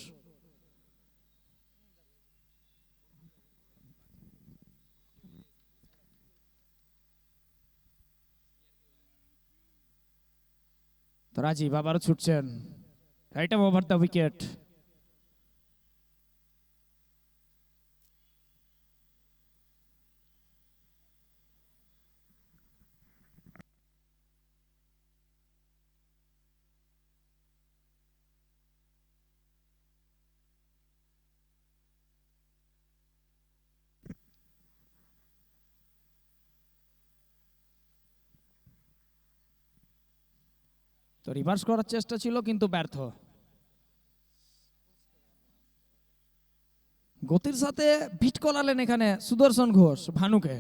তো রাজীব আবারও ছুটছেন, রাইট ওভার দ্য উইকেট। তো রিভার্স করার চেষ্টা ছিল কিন্তু ব্যর্থ। গতির সাথে বিট করালেন এখানে সুদর্শন ঘোষ ভানুকে।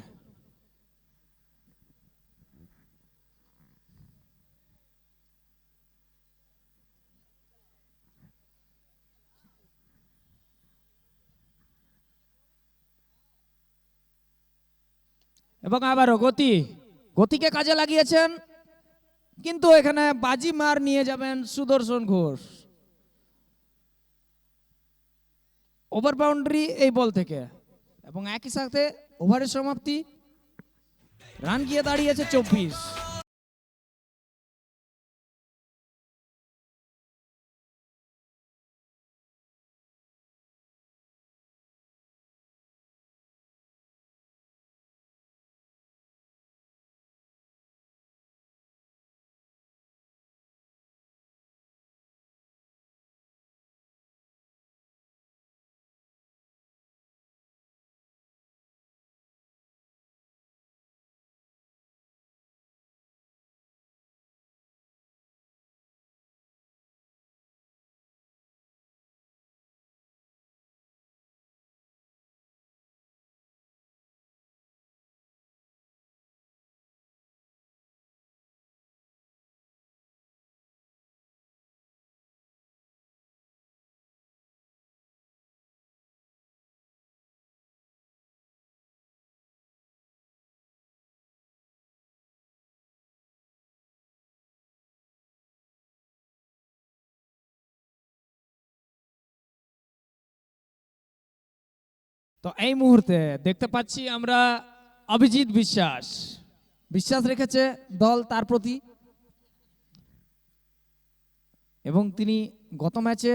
এবং আবারও গতিকে কাজে লাগিয়েছেন, কিন্তু এখানে বাজি মার নিয়ে যাবেন সুদর্শন ঘোষ। ওভার বাউন্ডারি এই বল থেকে, এবং একই সাথে ওভারের সমাপ্তি। রান গিয়ে দাঁড়িয়েছে 24। তো এই মুহূর্তে দেখতে পাচ্ছি আমরা অভিজিৎ বিশ্বাস রেখেছে দল তার প্রতি, এবং তিনি গত ম্যাচে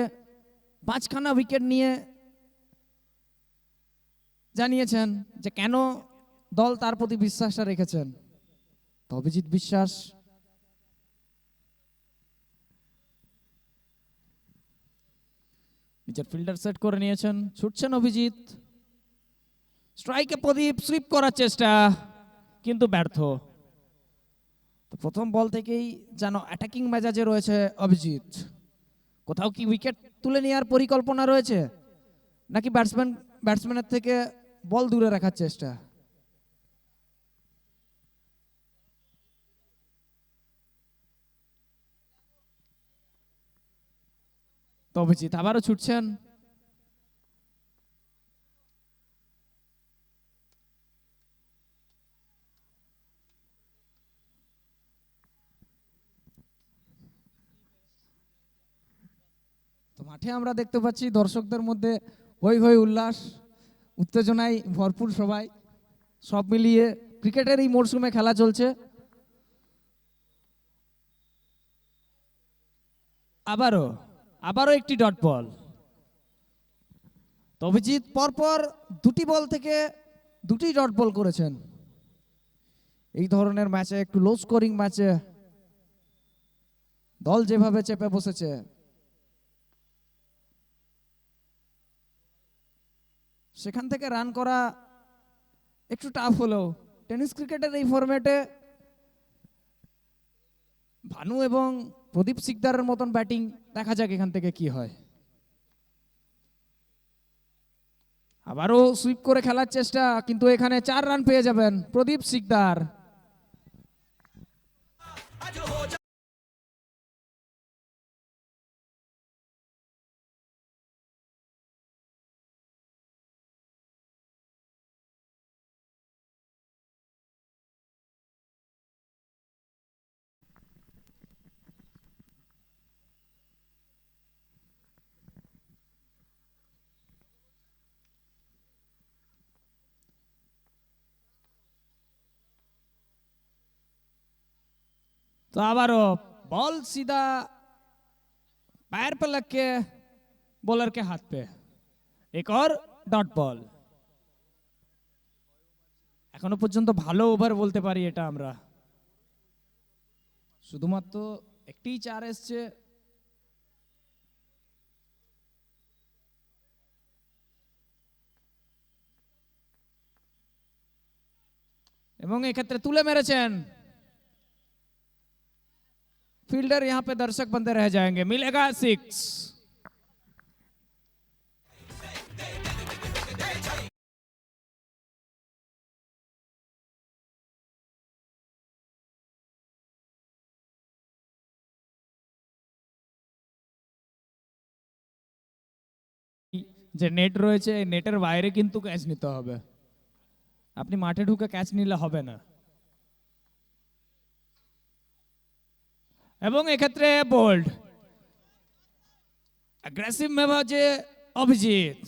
5খানা উইকেট নিয়ে জানিয়েছেন যে কেন দল তার প্রতি বিশ্বাসটা রেখেছেন। তো অভিজিৎ বিশ্বাস নিজের ফিল্ডার সেট করে নিয়েছেন, ছুটছেন অভিজিৎ। স্ট্রাইকে প্রদীপ, সুইপ করার চেষ্টা কিন্তু ব্যর্থ। তো প্রথম বল থেকেই যেন অ্যাটাকিং মেজাজে রয়েছে অভিজিৎ। কোথাও কি উইকেট তুলে নেওয়ার পরিকল্পনা রয়েছে, নাকি ব্যাটসম্যানের থেকে বল দূরে রাখার চেষ্টা? তো অভিজিৎ আবারও ছুটছেন। তো মাঠে আমরা দেখতে পাচ্ছি দর্শকদের মধ্যে হই হই উল্লাস, উত্তেজনায় ভরপুর সবাই। সব মিলিয়ে ক্রিকেটের এই মরশুমে খেলা চলছে। আবারও একটি ডট বল। তো অভিজিৎ পরপর দুটি বল থেকে দুটি ডট বল করেছেন। এই ধরনের ম্যাচে, একটু লো স্কোরিং ম্যাচে দল যেভাবে চেপে বসেছে, সেখান থেকে রান করা একটু টাফ হলেও টেনিস ক্রিকেটের এই ফরম্যাটে ভানু এবং প্রদীপ সিকদারের মতন ব্যাটিং দেখা যাক এখান থেকে কি হয়। আবারও সুইপ করে খেলার চেষ্টা, কিন্তু এখানে 4 রান পেয়ে যাবেন প্রদীপ সিকদার। तो आबारो बॉल सीधा पैर पे लग के बॉलर के हाथ पे, एक और डॉट बॉल। এখনো পর্যন্ত ভালো ওভার বলতে পারি এটা আমরা, শুধুমাত্র একটি 4 এসছে। এবং এই ক্ষেত্রে তুলে মেরেছেন फील्डर, यहां पे दर्शक बंदे रह जाएंगे, मिलेगा 6। যে নেট রয়েছে, নেটের বাইরে কিন্তু ক্যাচ নিতে হবে, আপনি মাঠে ঢুকে ক্যাচ নিলে হবে না। এবং এক্ষেত্রে বোল্ড, অ্যাগ্রেসিভ में बाजे অভিজিৎ।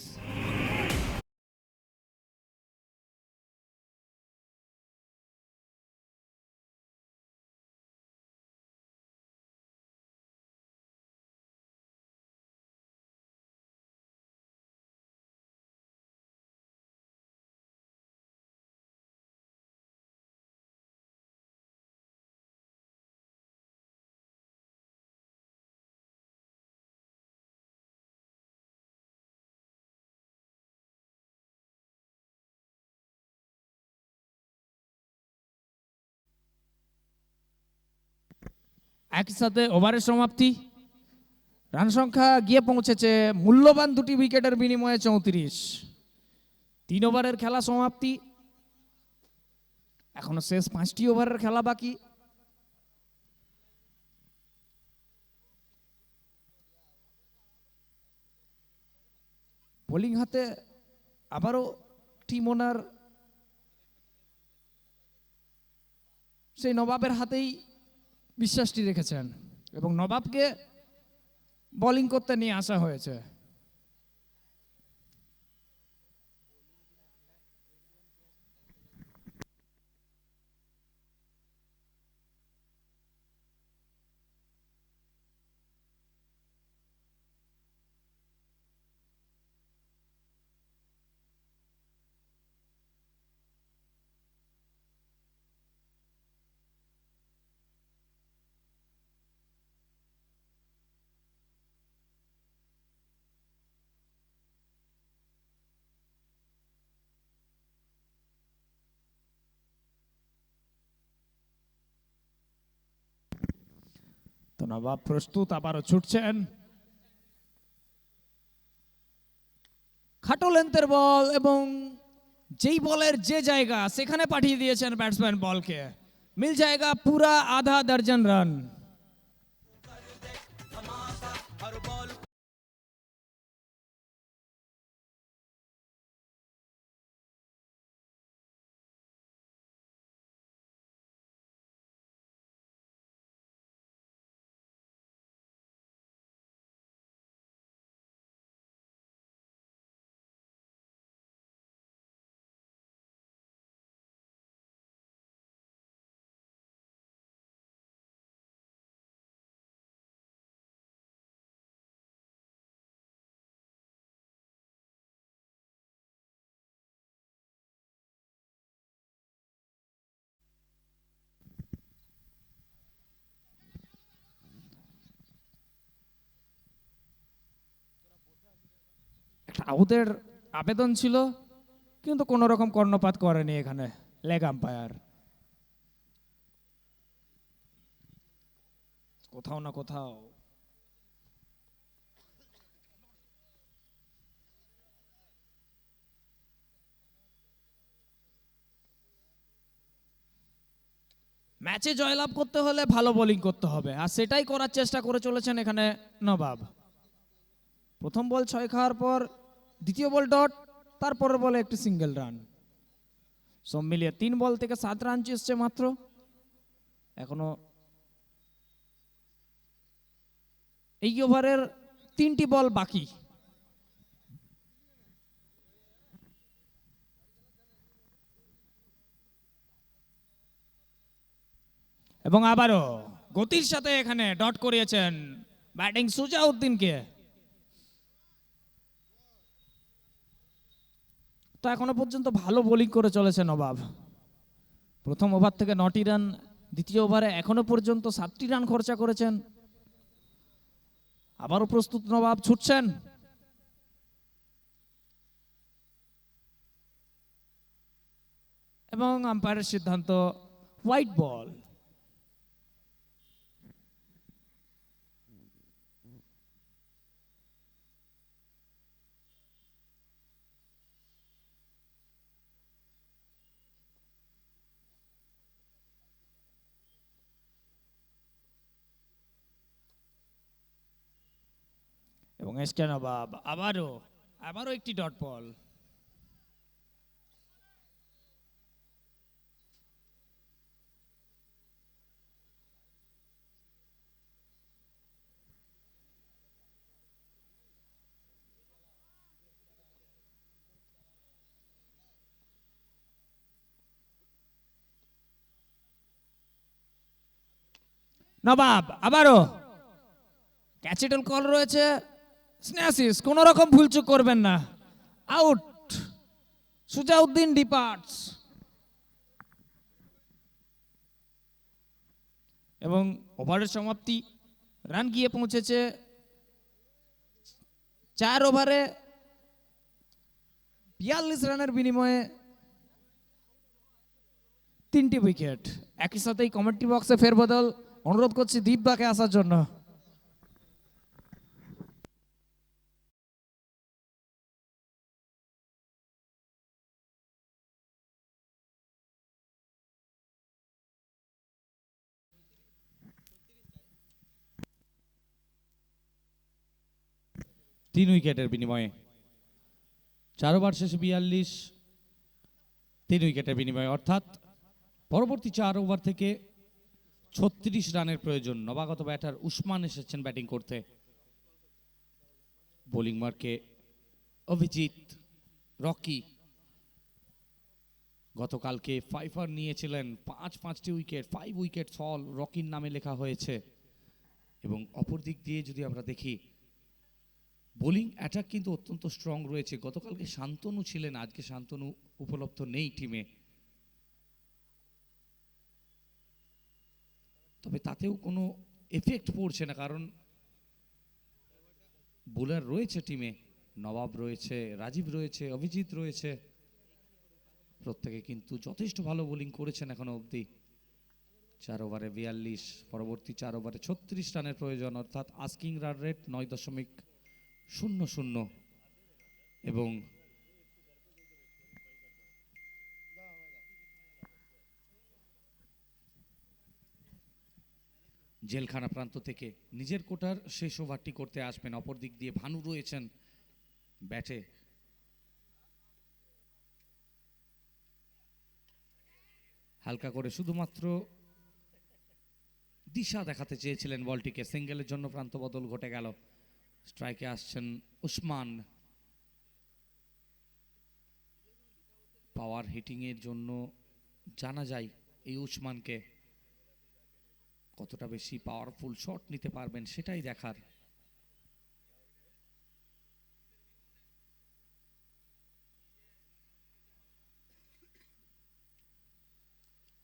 একই সাথে ওভারের সমাপ্তি, রান সংখ্যা গিয়ে পৌঁছেছে মূল্যবান দুটি উইকেটের বিনিময়ে 34। 3 ওভারের খেলা সমাপ্তি, এখনো শেষ 5টি ওভারের খেলা বাকি। বোলিং হাতে আবারও টিম ওনার সেই নবাবের হাতেই বিশ্বাসটি রেখেছেন এবং নবাবকে বোলিং করতে নিয়ে আসা হয়েছে। তো নবাব প্রস্তুত, আবারও ছুটছেন। খাটো লেন্থের বল এবং যেই বলের যে জায়গা সেখানে পাঠিয়ে দিয়েছেন ব্যাটসম্যান বলকে, মিল जाएगा पूरा आधा दर्जन रन। আউটের আবেদন ছিল, কিন্তু কোনো রকম কর্ণপাত করেনি এখানে লেগ আম্পায়ার। কোথাও না কোথাও ম্যাচে জয়লাভ করতে হলে ভালো বোলিং করতে হবে, আর সেটাই করার চেষ্টা করে চলেছেন এখানে নবাব। প্রথম বল 6 খাওয়ার পর দ্বিতীয় বল ডট, তারপরের বলে একটি সিঙ্গেল রান। সব মিলিয়ে 3 বল থেকে 7 রান চেয়েছে মাত্র। এখনো এই ওভারের 3টি বল বাকি। এবং আবারও গতির সাথে এখানে ডট করিয়েছেন ব্যাটিং সুজাউদ্দিনকে। তো এখনো পর্যন্ত ভালো বোলিং করে চলেছে নবাব। প্রথম ওভার থেকে 9টি রান, দ্বিতীয় ওভারে এখনো পর্যন্ত 7টি রান খরচা করেছেন। আবারও প্রস্তুত নবাব, ছুটছেন। এবং আম্পায়ারের সিদ্ধান্ত হোয়াইট বল। এবং এসকে নবাব আবারও একটি ডট বল। নবাব আবারও ক্যাচিটাল কল রয়েছে, স্ন্যাসিস, কোন রকম ভুলচুক করবেন না। Out, Sujauddin departs. এবং ওভারের সমাপ্তি, রান গিয়ে পৌঁছেছে 4 ওভারে 42 রানের বিনিময়ে 3টি উইকেট। একই সাথে কমেন্ট্রি বক্সে ফেরবদল, অনুরোধ করছি দীপদাকে আসার জন্য। তিন উইকেটের বিনিময়ে 4 ওভার শেষে 42, 3 উইকেটের বিনিময়ে, অর্থাৎ পরবর্তী 4 ওভার থেকে 36 রানের প্রয়োজন। নবাগত ব্যাটার উসমান এসেছেন ব্যাটিং করতে। বোলিং মার্কে অভিজিৎ, রকি গতকালকে 5 নিয়েছিলেন, 5টি উইকেট, 5 উইকেট ফল রকির নামে লেখা হয়েছে। এবং অপর দিক দিয়ে যদি আমরা দেখি, বোলিং অ্যাটাক কিন্তু অত্যন্ত স্ট্রং রয়েছে। গতকালকে শান্তনু ছিলেন, আজকে শান্তনু উপলব্ধ নেই টিমে, তবে তাতেও কোনো এফেক্ট পড়ছে না, কারণ বোলার রয়েছে টিমে। নবাব রয়েছে, রাজীব রয়েছে, অভিজিৎ রয়েছে, প্রত্যেকে কিন্তু যথেষ্ট ভালো বোলিং করেছেন এখনো অবধি। 4 ওভারে 42, পরবর্তী 4 ওভারে 36 রানের প্রয়োজন, অর্থাৎ আস্কিং রান রেট 9.00। এবং জেলখানা প্রান্ত থেকে নিজের কোটার শেষ ওভারটি করতে আসবেন। অপর দিক দিয়ে ভানু রয়েছেন ব্যাটে। হালকা করে শুধুমাত্র দিশা দেখাতে চেয়েছিলেন বলটিকে। সিঙ্গেলের জন্য প্রান্ত বদল ঘটে গেল। স্ট্রাইকে আসছেন উসমান। পাওয়ার হিটিং এর জন্য জানা যায় এই উসমানকে, কতটা বেশি পাওয়ারফুল শট নিতে পারবেন সেটাই দেখার।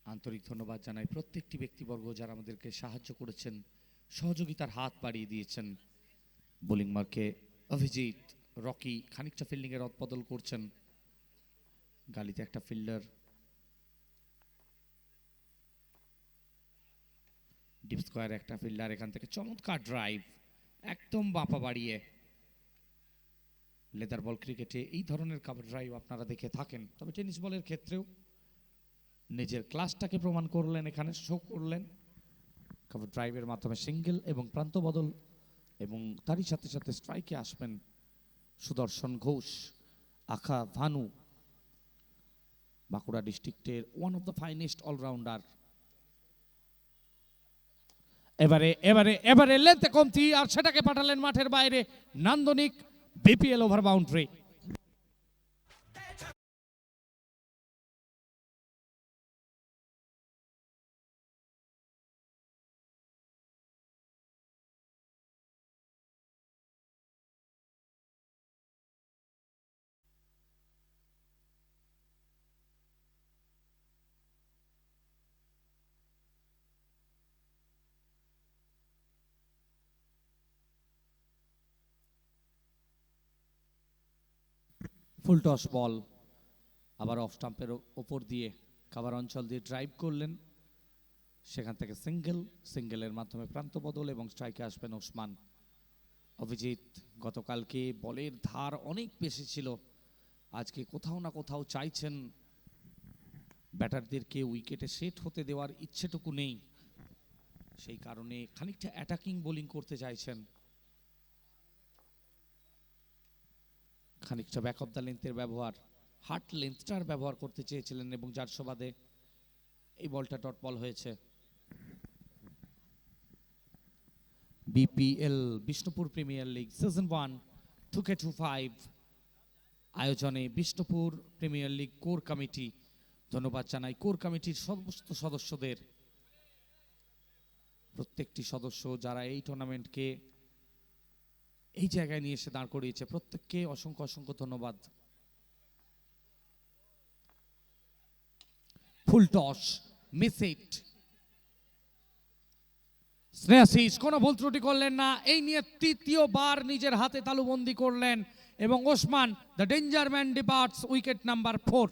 আন্তরিক ধন্যবাদ জানাই প্রত্যেকটি ব্যক্তিবর্গ যারা আমাদেরকে সাহায্য করেছেন, সহযোগিতার হাত বাড়িয়ে দিয়েছেন। বোলিং মার্কে অভিজিৎ, রকি খানিকটা ফিল্ডিং এর রদবদল করছেন, গালিতে একটা ফিল্ডার, ডিপ স্কোয়ার একটা ফিল্ডার, এখান থেকে চমৎকার ড্রাইভ একদম বাঁপা বাড়িয়ে। লেদার বল ক্রিকেটে এই ধরনের কাভার ড্রাইভ আপনারা দেখে থাকেন, তবে টেনিস বলের ক্ষেত্রেও নিজের ক্লাসটাকে প্রমাণ করলেন, এখানে শো করলেন কাভার ড্রাইভের মাধ্যমে সিঙ্গেল এবং প্রান্ত বদল, এবং তারই সাথে সাথে স্ট্রাইকে আসবেন সুদর্শন ঘোষ, আখা ভানু, বাঁকুড়া ডিস্ট্রিক্টের one of the finest allrounder. এবারে এবারে এবারে লেন্থে কমতি, আর সেটাকে পাঠালেন মাঠের বাইরে, নান্দনিক BPL over boundary. Full toss ball, আবার অফ স্টাম্পের ওপর দিয়ে কাভার অঞ্চল দিয়ে ড্রাইভ করলেন, সেখান থেকে সিঙ্গেল, সিঙ্গেলের মাধ্যমে প্রান্ত বদল এবং স্ট্রাইকে আসবেন ওসমান। অভিজিৎ গতকালকে বলের ধার অনেক বেশি ছিল, আজকে কোথাও না কোথাও চাইছেন ব্যাটারদেরকে উইকেটে সেট হতে দেওয়ার ইচ্ছেটুকু নেই, সেই কারণে খানিকটা অ্যাটাকিং বোলিং করতে চাইছেন, খানিকটা ব্যাক অফ দ্য লেন্থের ব্যবহার, হার্ট লেন্থটার ব্যবহার করতে চেয়েছিলেন, এবং যার সুবাদে এই বলটা ডট বল হয়েছে। BPL Bishnupur Premier league season 1 2K25 আয়োজনে Bishnupur Premier league core committee, ধন্যবাদ জানাই কোর কমিটির সমস্ত সদস্যদের, প্রত্যেকটি সদস্য যারা এই টুর্নামেন্টকে এই জায়গায় নিয়ে এসে দাঁড় করিয়েছে, প্রত্যেককে অসংখ্য অসংখ্য ধন্যবাদ। Full toss, miss it, Snehasish কোনো ভুল ত্রুটি করলেন না, এই নিয়ে তৃতীয়বার নিজের হাতে তালুবন্দি করলেন, এবং Osman the danger man departs, wicket number 4।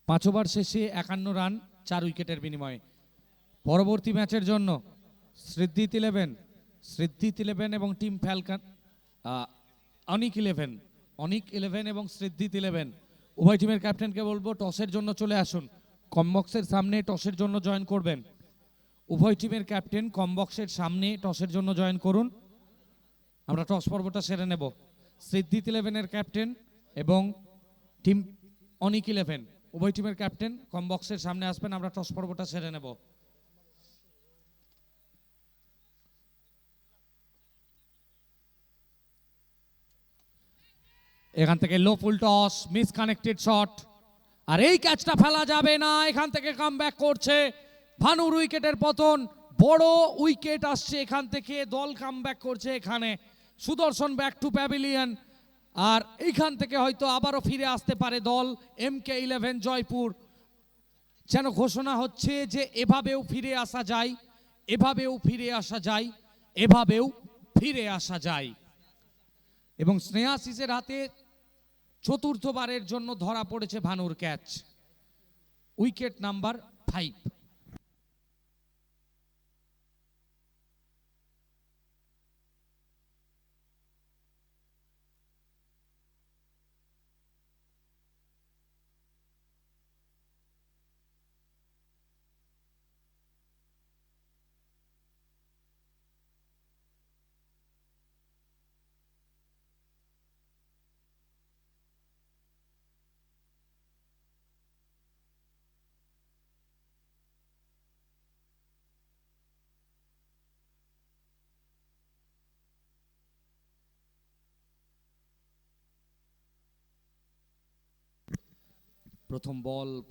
পাঁচ ওভার শেষে 51 রান 4 উইকেটের বিনিময়ে। পরবর্তী ম্যাচের জন্য সৃদ্ধিত 11 এবং টিম ফ্যালকন, অনিক 11 এবং সৃদ্ধিত 11, উভয় টিমের ক্যাপ্টেনকে বলবো টসের জন্য চলে আসুন, কমবক্সের সামনে টসের জন্য জয়েন করবেন। উভয় টিমের ক্যাপ্টেন কমবক্সের সামনে টসের জন্য জয়েন করুন, আমরা টস পর্বটা সেরে নেব। সৃদ্ধিত 11-এর ক্যাপ্টেন এবং টিম অনিক 11, উভয় টিমের ক্যাপ্টেন কমবক্সের সামনে আসবেন, আমরা টস পর্বটা সেরে নেব। এখান থেকে low full toss, miss connected shot, আর এই ক্যাচটা ফেলা যাবে না, এখান থেকে কামব্যাক করছে ভানুর উইকেটের পতন, বড় উইকেট আসছে এখান থেকে, দল কামব্যাক করছে এখানে, সুদর্শন ব্যাক টু প্যাভিলিয়ন, আর এইখান থেকে হয়তো আবারও ফিরে আসতে পারে দল MK11 জয়পুর। যেন ঘোষণা হচ্ছে যে এভাবেও ফিরে আসা যায়, এভাবেও ফিরে আসা যায়, এভাবেও ফিরে আসা যায়। এবং স্নেহাশিসের হাতে চতুর্থবারের জন্য ধরা পড়েছে ভানুর ক্যাচ। Wicket number 5।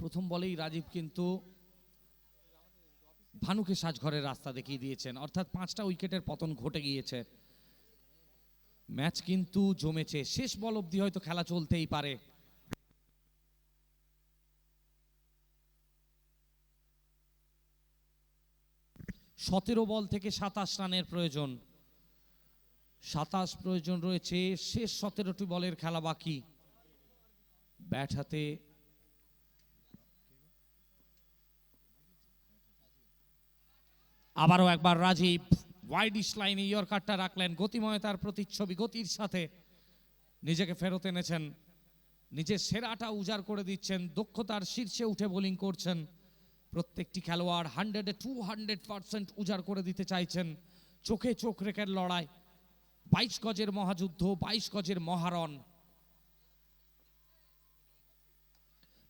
প্রথম বলেই রাজীব কিন্তু ভানুকে সাজঘরের রাস্তা দেখিয়ে দিয়েছেন, অর্থাৎ 5টা উইকেটের পতন ঘটে গিয়েছে। ম্যাচ কিন্তু জমেছে, শেষ বল অবধি হয়তো খেলা চলতেই পারে। সতেরো বল থেকে 27 রানের প্রয়োজন। 27 প্রয়োজন রয়েছে, শেষ 17টি বলের খেলা বাকি। ব্যাট হাতে আবারও একবার রাজীব ওয়াইডিশ লাইনে ইয়র্কারটা রাখলেন। গতিময়তার প্রতিচ্ছবি, গতির সাথে নিজেকে ফেরত এনেছেন, নিজের সেরাটা উজাড় করে দিচ্ছেন, দক্ষতার শীর্ষে উঠে বোলিং করছেন। প্রত্যেকটি খেলোয়াড় 100-এ 200% উজাড় করে দিতে চাইছেন। চোখে চোখ রেখে লড়াই, 22 গজের মহাযুদ্ধ, 22 গজের মহারণ।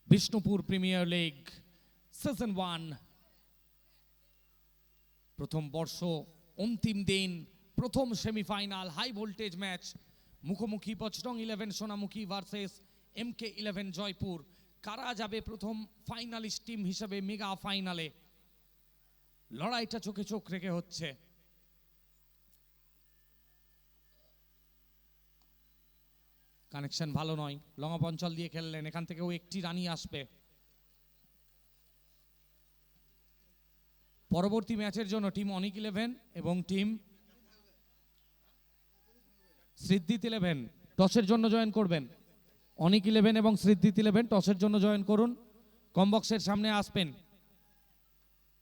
বিষ্ণুপুর প্রিমিয়ার লিগ সিজন 1, প্রথম বর্ষ, অন্তিম দিন, প্রথম সেমিফাইনাল, হাই ভোল্টেজ ম্যাচ। মুখোমুখি বজরং 11 সোনামুখী ভার্সেস MK11 জয়পুর। কারা যাবে প্রথম ফাইনালিস্ট টিম হিসেবে মেগা ফাইনালে? লড়াইটা চোখে চোখ রেখে হচ্ছে। কানেকশন ভালো নয়, লং অফ অঞ্চল দিয়ে খেললেন, এখান থেকেও একটি রানই আসবে। পরবর্তী ম্যাচের জন্য টিম অনিক 11 এবং টিম সিদ্দিত 11 টসের জন্য জয়েন করবেন। অনিক 11 এবং সিদ্দিত 11 টসের জন্য জয়েন করুন, কমবক্সের সামনে আসবেন।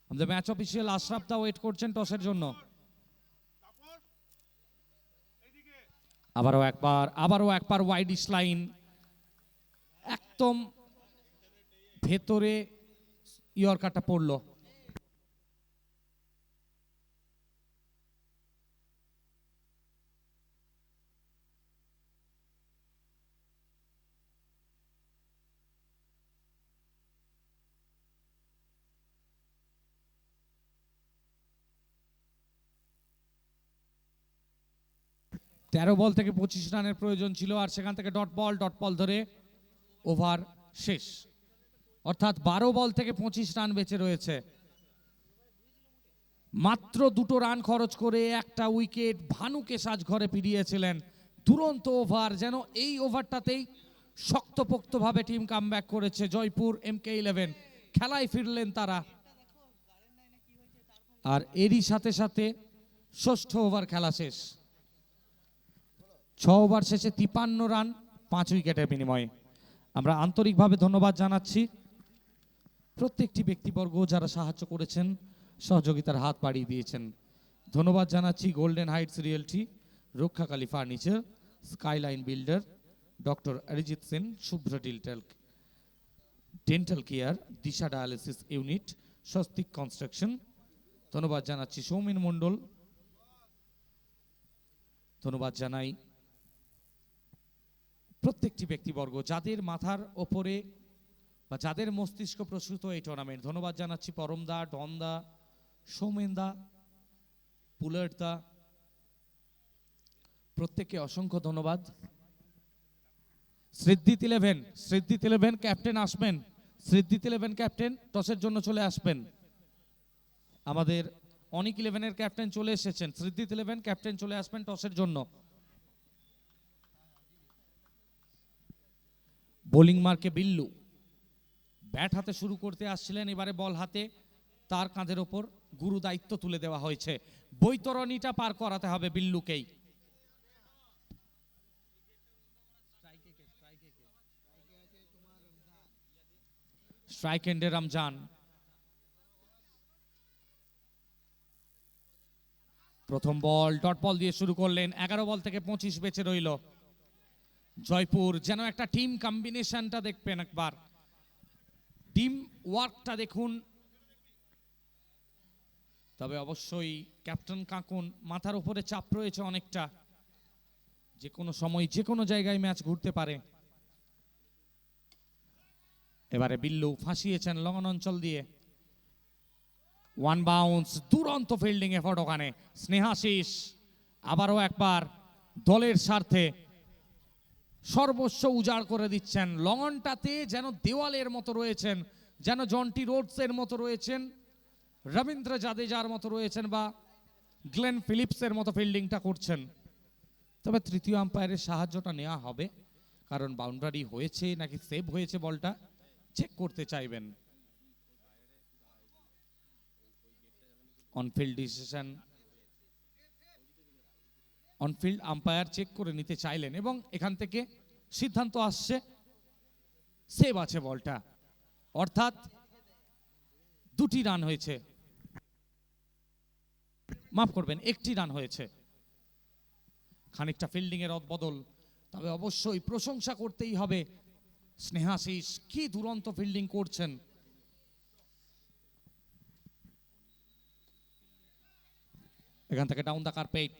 আমাদের ম্যাচ অফিসিয়াল আশরাফ দা ওয়েট করছেন টসের জন্য। আবারও একবার ওয়াইডিশ লাইন, একদম ভেতরে ইয়র্কারটা পড়লো। তেরো বল থেকে 25 রানের প্রয়োজন ছিল, আর সেখান থেকে ডট বল ধরে ওভার শেষ। অর্থাৎ 12 বল থেকে 25 রান বেঁচে রয়েছে। মাত্র 2টো রান খরচ করে একটা উইকেট ভানুকে সাজঘরে ফিরিয়েছিলেন। দুরন্ত ওভার, যেন এই ওভারটাতেই শক্তপোক্তভাবে টিম কামব্যাক করেছে। জয়পুর MK11 খেলায় ফিরলেন তারা। আর এরই সাথে সাথে ষষ্ঠ ওভার খেলা শেষ। 6 ওভার শেষে 53 রান 5 উইকেটের বিনিময়ে। আমরা আন্তরিকভাবে ধন্যবাদ জানাচ্ছি প্রত্যেকটি ব্যক্তিবর্গ যারা সাহায্য করেছেন, সহযোগিতার হাত বাড়িয়ে দিয়েছেন। ধন্যবাদ জানাচ্ছি Golden Heights Realty, Rakshakali Furniture, Skyline Builder, doctor Arijit Sen, Shubhra Dental Care, Disha Dialysis Unit, Swastik Construction. ধন্যবাদ জানাচ্ছি সৌমিন মণ্ডল। ধন্যবাদ জানাই প্রত্যেকটি ব্যক্তিবর্গ যাদের মাথার ওপরে বা যাদের মস্তিষ্ক প্রসূত এই টুর্নামেন্ট। ধন্যবাদ জানাচ্ছি পরমদা, ডনদা, সৌমেনদা, পুলারদা, প্রত্যেককে অসংখ্য ধন্যবাদ। সিদ্দিত 11 ক্যাপ্টেন আসবেন। সিদ্দিত 11 ক্যাপ্টেন টসের জন্য চলে আসবেন। আমাদের অনিক 11-এর ক্যাপ্টেন চলে এসেছেন। সিদ্দিত 11 ক্যাপ্টেন চলে আসবেন টসের জন্য। বোলিং মার্কে বিল্লু ব্যাট হাতে শুরু করতে আসছিলেন, এবারে বল হাতে তার কাঁধের ওপর গুরু দায়িত্ব তুলে দেওয়া হয়েছে। বৈতরণীটা পার করাতে হবে বিল্লুকেই। স্ট্রাইক এন্ডে রমজান। প্রথম বল ডট বল দিয়ে শুরু করলেন, 11 বল থেকে 25 বেঁচে রইল। জয়পুর যেন একটা টিম কম্বিনেশনটা দেখবেন একবার, টিম ওয়ার্কটা দেখুন। তবে অবশ্যই ক্যাপ্টেন কাকুন মাথার উপরে চাপ রয়েছে অনেকটা, যে কোনো সময় যে কোনো জায়গায় ম্যাচ ঘুরতে পারে। এবারে বিল্লু ফাঁসিয়েছেন লঙ্ঘন অঞ্চল দিয়ে, ওয়ান বাউন্স, দুরন্ত ফিল্ডিং এফোর্ট ওখানে। স্নেহাশিস আবারও একবার দলের স্বার্থে সর্বস্ব উজাড় করে দিচ্ছেন। লঙ্ঘনটাতে যেন দেওয়ালের মতো রয়েছেন, যেন জন্টি রোডসের মতো রয়েছেন, রবীন্দ্র জাদেজার মতো রয়েছেন, বা গ্লেন ফিলিপসের মতো ফিল্ডিংটা করছেন। তবে তৃতীয় আম্পায়ারের সাহায্যটা নেওয়া হবে, কারণ বাউন্ডারি হয়েছে নাকি সেভ হয়েছে বলটা চেক করতে চাইবেন। On field decision, on field umpire check করে নিতে চাইলেন এবং এখান থেকে সিদ্ধান্ত আসছে সেভ আছে বলটা, অর্থাৎ 2টি রান হয়েছে, মাফ করবেন 1টি রান হয়েছে। খানিকটা ফিল্ডিং এর অদবদল, তবে অবশ্যই প্রশংসা করতেই হবে স্নেহাশিস, কি দুরন্ত ফিল্ডিং করছেন। এখান থেকে ডাউন দ্য কার্পেট,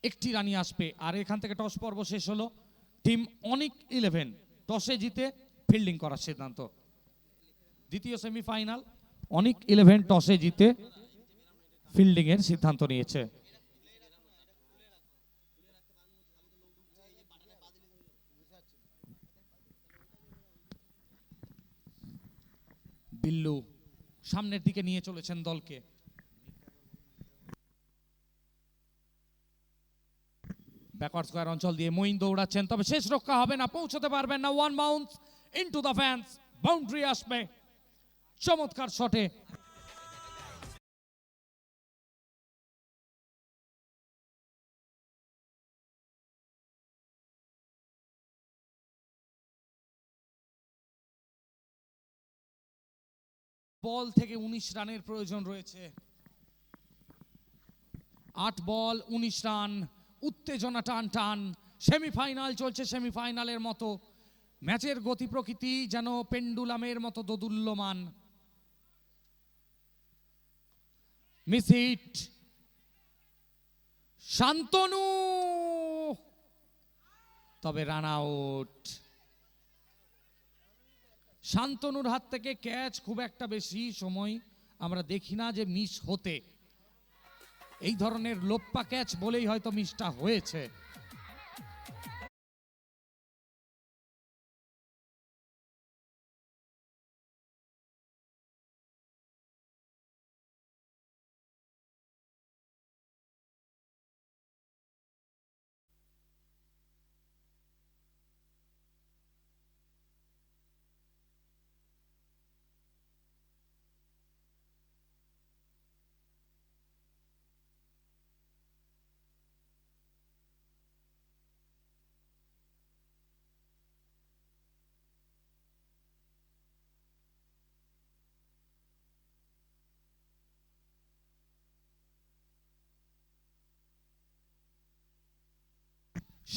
1টি রানই আসবে। আর এখান থেকে টস পর্ব শেষ হলো, টিম অনিক 11 টসে জিতে ফিল্ডিং করার সিদ্ধান্ত। দ্বিতীয় সেমিফাইনাল, অনিক 11 টসে জিতে ফিল্ডিং এর সিদ্ধান্ত নিয়েছে। বিল্লু সামনের দিকে নিয়ে চলেছেন দলকে। ব্যাকওয়ার্ড স্কয়ার অঞ্চল দিয়ে মঈন দৌড়াচ্ছেন, তবে শেষ রক্ষা হবে না, পৌঁছতে পারবেন না। One bounce into the fans, boundary আসবে। চমৎকার শটে বল থেকে 19 রানের প্রয়োজন রয়েছে। 8 বল 19 রান, উত্তেজনা টান টান। সেমিফাইনাল চলছে, সেমিফাইনালের মতো ম্যাচের গতি প্রকৃতি যেন পেন্ডুলামের মতো দোদুল্যমান। মিস হিট, শান্তনু, তবে রান আউট। শান্তনুর হাত থেকে ক্যাচ খুব একটা বেশি সময় আমরা দেখি না যে মিস হতে, এই ধরনের লোপ্পা ক্যাচ বলেই হয়তো মিসটা হয়েছে।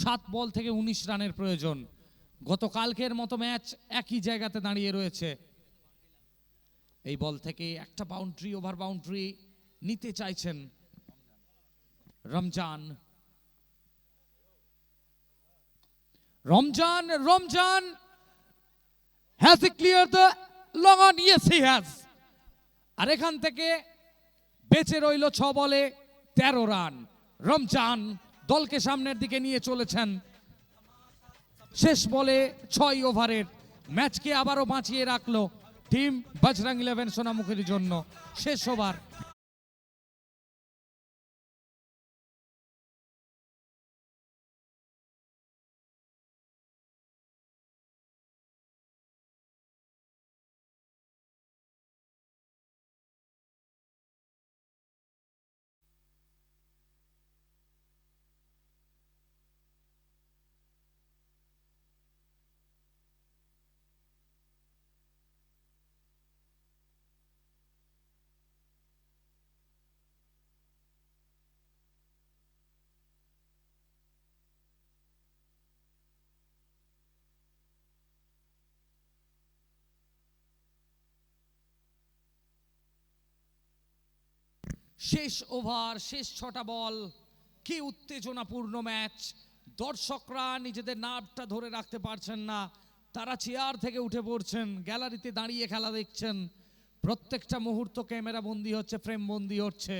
সাত বল থেকে 19 রানের প্রয়োজন। গতকালকের মতো ম্যাচ একই জায়গাতে দাঁড়িয়ে রয়েছে। এই বল থেকে একটা বাউন্ডারি, ওভার বাউন্ডারি নিতে চাইছেন Ramzan. Ramzan, Ramzan has he cleared the long on? Yes, he has. আর এখান থেকে বেঁচে রইল 6 বলে 13 রান। রমজান দলকে সামনের দিকে নিয়ে চলেছেন। শেষ বলে 6 ওভারের ম্যাচকে আবারও বাঁচিয়ে রাখলো টিম বজরং 11 সোনামুখীর জন্য। শেষ ওভার। শেষ ওভার, শেষ 6টা বল, কি উত্তেজনাপূর্ণ ম্যাচ। দর্শকরা নিজেদের নার্ভটা ধরে রাখতে পারছেন না, তারা চেয়ার থেকে উঠে পড়ছেন, গ্যালারিতে দাঁড়িয়ে খেলা দেখছেন। প্রত্যেকটা মুহূর্ত ক্যামেরা বন্দী হচ্ছে, ফ্রেম বন্দী হচ্ছে।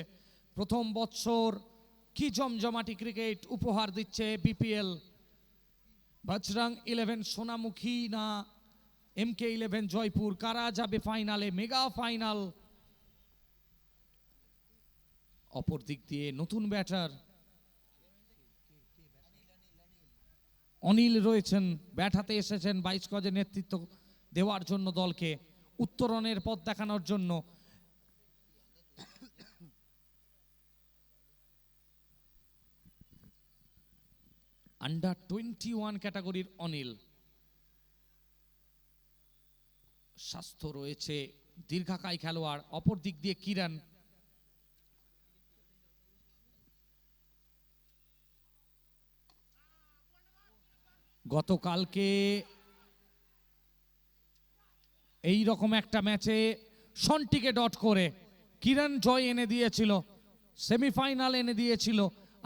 প্রথম বৎসর কি জমজমাটি ক্রিকেট উপহার দিচ্ছে বিপিএল। বজরং 11 সোনামুখী না MK11 জয়পুর, কারা যাবে ফাইনালে, মেগা ফাইনাল। অপর দিক দিয়ে নতুন ব্যাটার অনিল রয়েছেন, ব্যাট হাতে এসেছেন 22 গজে নেতৃত্ব দেওয়ার জন্য দলকে, উত্তরণের পথ দেখানোর জন্য। আন্ডার 21 ক্যাটাগরির অনিল, স্বাস্থ্য রয়েছে, দীর্ঘাকায় খেলোয়াড়। অপর দিক দিয়ে কিরণ, গতকালকে এই রকম একটা ম্যাচে সন্টিকে ডট করে কিরণ জয় এনে দিয়েছিল, সেমিফাইনাল এনে দিয়েছিল।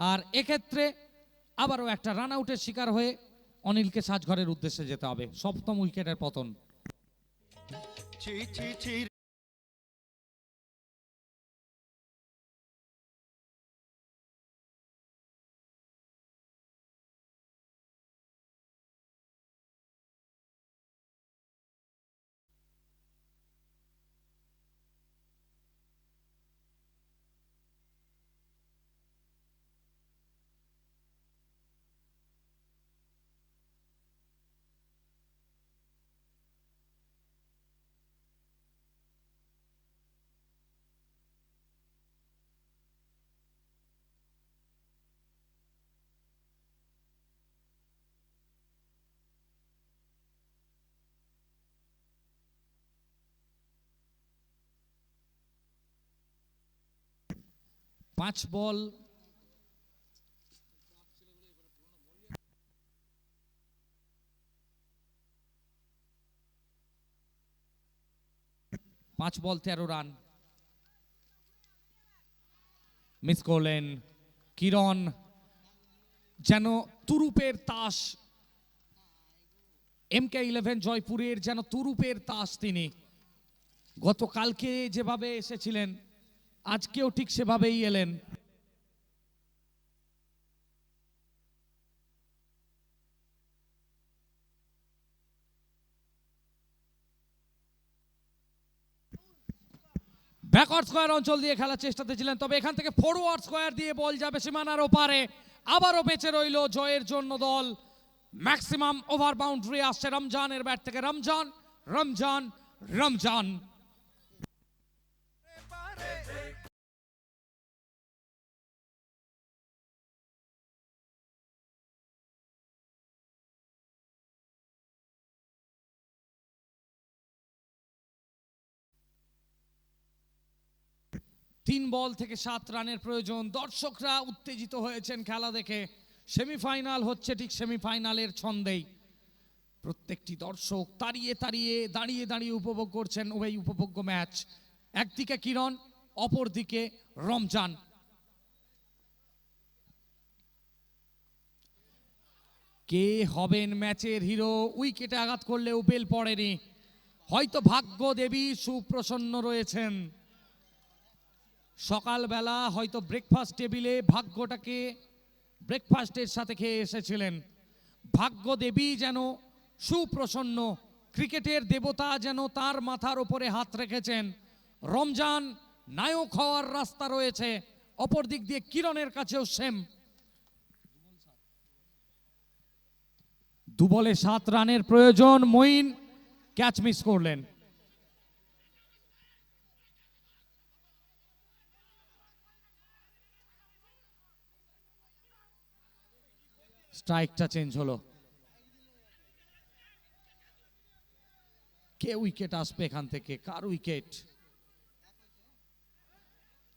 আর এক্ষেত্রে আবারও একটা রান আউটের শিকার হয়ে অনিলকে সাজঘরের উদ্দেশ্যে যেতে হবে। সপ্তম উইকেটের পতন। পাঁচ বল, পাঁচ বল 13 রান। মিস করলেন কিরণ, যেন তুরুপের তাস। MK11 জয়পুরের যেন তুরুপের তাস তিনি। গতকালকে যেভাবে এসেছিলেন আজকেও ঠিক সেভাবেই এলেন। ব্যাকওয়ার্ড স্কোয়ার অঞ্চল দিয়ে খেলার চেষ্টাতে ছিলেন, তবে এখান থেকে ফরওয়ার্ড স্কোয়ার দিয়ে বল যাবে সীমানার ওপারে। আবারও বেঁচে রইল জয়ের জন্য দল। ম্যাক্সিমাম ওভার বাউন্ডারি আসছে রমজানের ব্যাট থেকে। রমজান রমজান রমজান। তিন বল থেকে 7 রানের প্রয়োজন। দর্শকরা উত্তেজিত হয়েছেন খেলা দেখে। সেমিফাইনাল হচ্ছে ঠিক সেমিফাইনালের ছন্দেই। প্রত্যেকটি দর্শক দাঁড়িয়ে দাঁড়িয়ে উপভোগ করছেন ওই উপভোগ্য ম্যাচ। একদিকে কিরণ, অপর দিকে রমজান। কে হবেন ম্যাচের হিরো? উইকেটে আঘাত করলেও বেল পড়েনি। হয়তো ভাগ্য দেবী সুপ্রসন্ন রয়েছেন। সকালবেলা হয়তো ব্রেকফাস্ট টেবিলে ভাগ্যটাকে ব্রেকফাস্টের সাথে খেয়ে এসেছিলেন। ভাগ্য দেবী যেন সুপ্রসন্ন, ক্রিকেটের দেবতা যেন তার মাথার উপরে হাত রেখেছেন। রমজান নায়ক হওয়ার রাস্তা রয়েছে। অপর দিক দিয়ে কিরণের কাছেও সেম। 2 বলে 7 রানের প্রয়োজন। মঈন ক্যাচ মিস করলেন। স্ট্রাইকটা চেঞ্জ হলো। কে উইকেট আসবে এখান থেকে? কার উইকেট?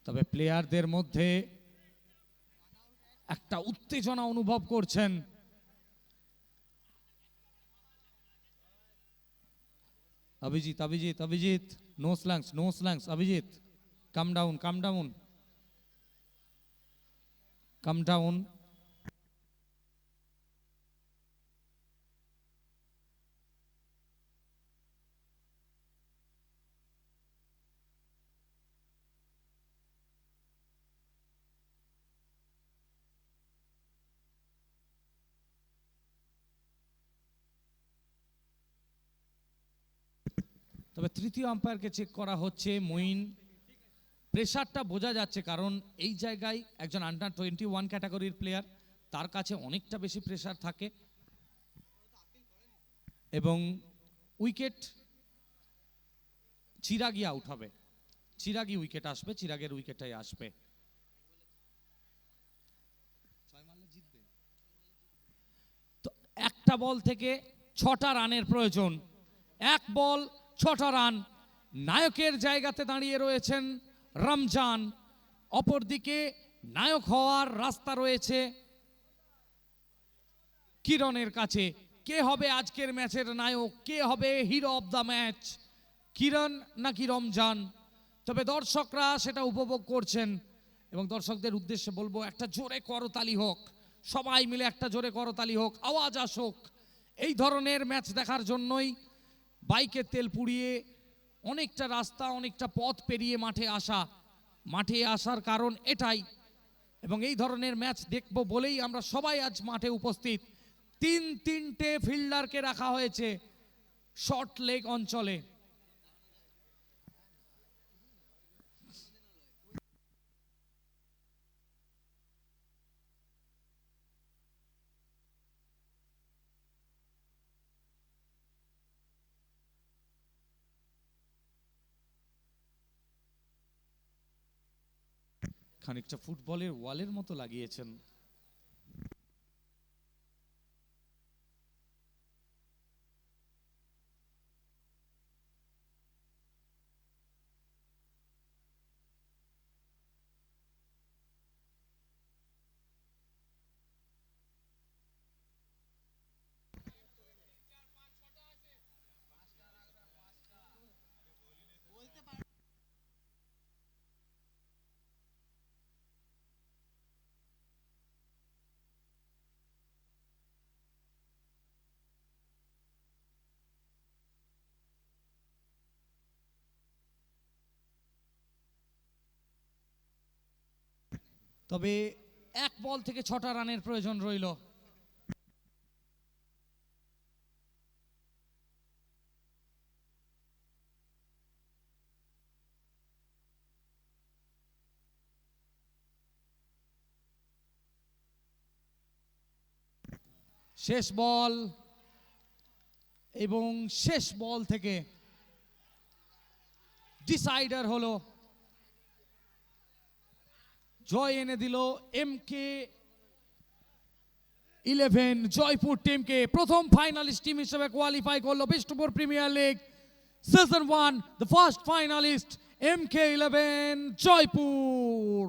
তবে প্লেয়ারদের মধ্যে একটা উত্তেজনা অনুভব করছেন। অভিজিৎ, নো স্ল্যাংস, অভিজিৎ কাম ডাউন। কাম ডাউন। তবে তৃতীয় আম্পায়ারকে চেক করা হচ্ছে মঈন। প্রেশারটা বোঝা যাচ্ছে, কারণ এই জায়গায় একজন আন্ডার 21 ক্যাটাগরির প্লেয়ার, তার কাছে অনেকটা বেশি প্রেশার থাকে। এবং উইকেট চিরাগই আউট হবে, চিরাগই উইকেট আসবে, চিরাগের উইকেটটাই আসবে। তো একটা বল থেকে 6টা রানের প্রয়োজন, এক বল 6টা রান। নায়কের জায়গাতে দাঁড়িয়ে রয়েছেন রমজান, অপরদিকে নায়ক হওয়ার রাস্তা রয়েছে কিরণের কাছে। কে হবে আজকের ম্যাচের নায়ক, কে হবে হিরো অফ দ্য ম্যাচ, কিরণ নাকি রমজান? তবে দর্শকরা সেটা উপভোগ করছেন এবং দর্শকদের উদ্দেশ্যে বলবো, একটা জোরে করতালি হোক, সবাই মিলে একটা জোরে করতালি হোক, আওয়াজ আসুক। এই ধরনের ম্যাচ দেখার জন্যই বাইকে তেল পুড়িয়ে অনেকটা রাস্তা, অনেকটা পথ পেরিয়ে মাঠে আসার কারণ এটাই। এবং এই ধরনের ম্যাচ দেখব বলেই আমরা সবাই আজ মাঠে উপস্থিত। তিনটে ফিল্ডারকে রাখা হয়েছে শর্ট লেগ অঞ্চলে। খানিকটা ফুটবলের ওয়ালের মতো লাগিয়েছেন। তবে এক বল থেকে 6টা রানের প্রয়োজন রইল। শেষ বল, এবং শেষ বল থেকে ডিসাইডার হলো, জয় এনে দিল MK11 জয়পুর টিমকে। প্রথম ফাইনালিস্ট টিম হিসেবে কোয়ালিফাই করলো Bishnupur Premier league season 1, the first finalist MK11 Jaipur.